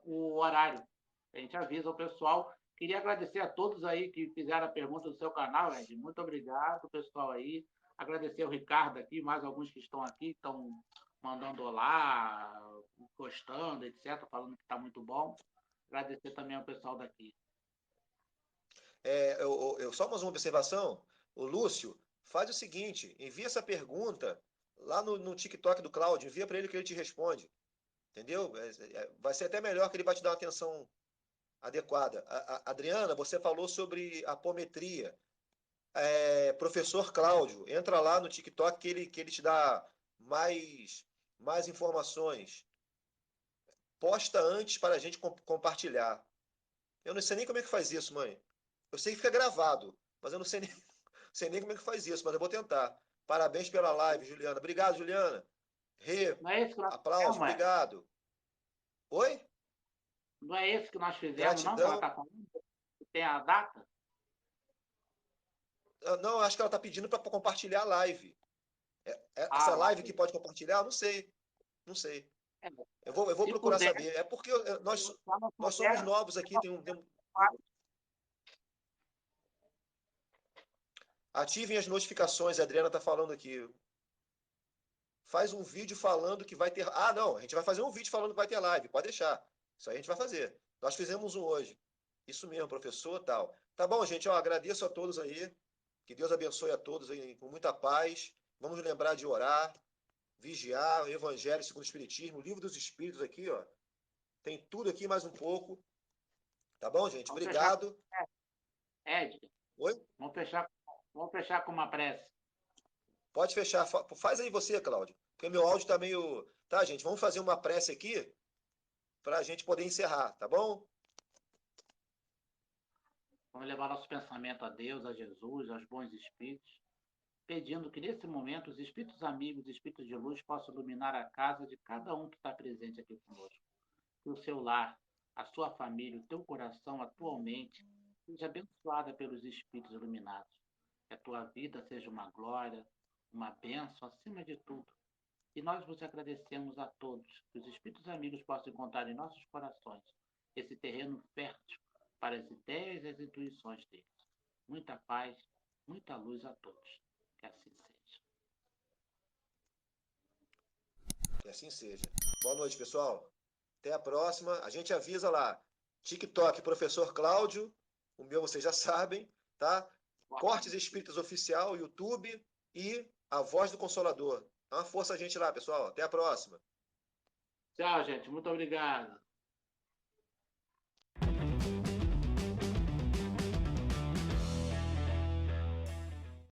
o horário. A gente avisa o pessoal. Queria agradecer a todos aí que fizeram a pergunta do seu canal, Ed. Muito obrigado, pessoal aí. Agradecer ao Ricardo aqui, mais alguns que estão aqui, estão mandando olá, gostando, etc., falando que está muito bom. Agradecer também ao pessoal daqui. Só mais uma observação. O Lúcio, faz o seguinte: envia essa pergunta lá no TikTok do Cláudio, envia para ele que ele te responde. Entendeu? Vai ser até melhor que ele vai te dar uma atenção adequada. Adriana, você falou sobre apometria. Professor Cláudio, entra lá no TikTok que ele te dá mais informações. Posta antes para a gente compartilhar. Eu não sei nem como é que faz isso, mãe. Eu sei que fica gravado, mas eu não sei nem, sei nem como é que faz isso, mas eu vou tentar. Parabéns pela live, Juliana. Obrigado, Juliana. Rê, Não é esse que nós aplauso, fizemos, é? obrigado. Oi? Não é esse que nós fizemos, não, que ela Gratidão. está falando? Que tem a data? Não, acho que ela está pedindo para compartilhar a live. Essa Tá live que bem. pode compartilhar? Não sei. Não sei. É, Eu vou se procurar puder, saber. É porque se não nós somos puder, novos aqui. Ativem as notificações, a Adriana está falando aqui. Faz um vídeo falando que vai ter. Ah, não, a gente vai fazer um vídeo falando que vai ter live. Pode deixar. Isso aí a gente vai fazer. Nós fizemos um hoje. Isso mesmo, professor, tal. Tá bom, gente, ó, agradeço a todos aí. Que Deus abençoe a todos aí com muita paz. Vamos lembrar de orar, vigiar, o Evangelho segundo o Espiritismo, o Livro dos Espíritos aqui, ó. Tem tudo aqui mais um pouco. Tá bom, gente? vamos fechar. Obrigado. Ed, Oi? vamos fechar com uma prece. Pode fechar. Faz aí você, Cláudio. Porque meu áudio tá meio. Tá, gente? Vamos fazer uma prece aqui para a gente poder encerrar, tá bom? Vamos levar nosso pensamento a Deus, a Jesus, aos bons espíritos, pedindo que nesse momento os espíritos amigos, espíritos de luz, possam iluminar a casa de cada um que está presente aqui conosco. Que o seu lar, a sua família, o teu coração atualmente seja abençoada pelos espíritos iluminados. Que a tua vida seja uma glória, uma bênção acima de tudo. E nós vos agradecemos a todos, que os espíritos amigos possam encontrar em nossos corações esse terreno fértil para as ideias e as intuições deles. Muita paz, muita luz a todos. Que assim seja. Que assim seja. Boa noite, pessoal. Até a próxima. A gente avisa lá. TikTok, professor Cláudio. O meu vocês já sabem, tá? Cortes Espíritas Oficial, YouTube e a Voz do Consolador. Dá uma força a gente lá, pessoal. Até a próxima. Tchau, gente. Muito obrigado.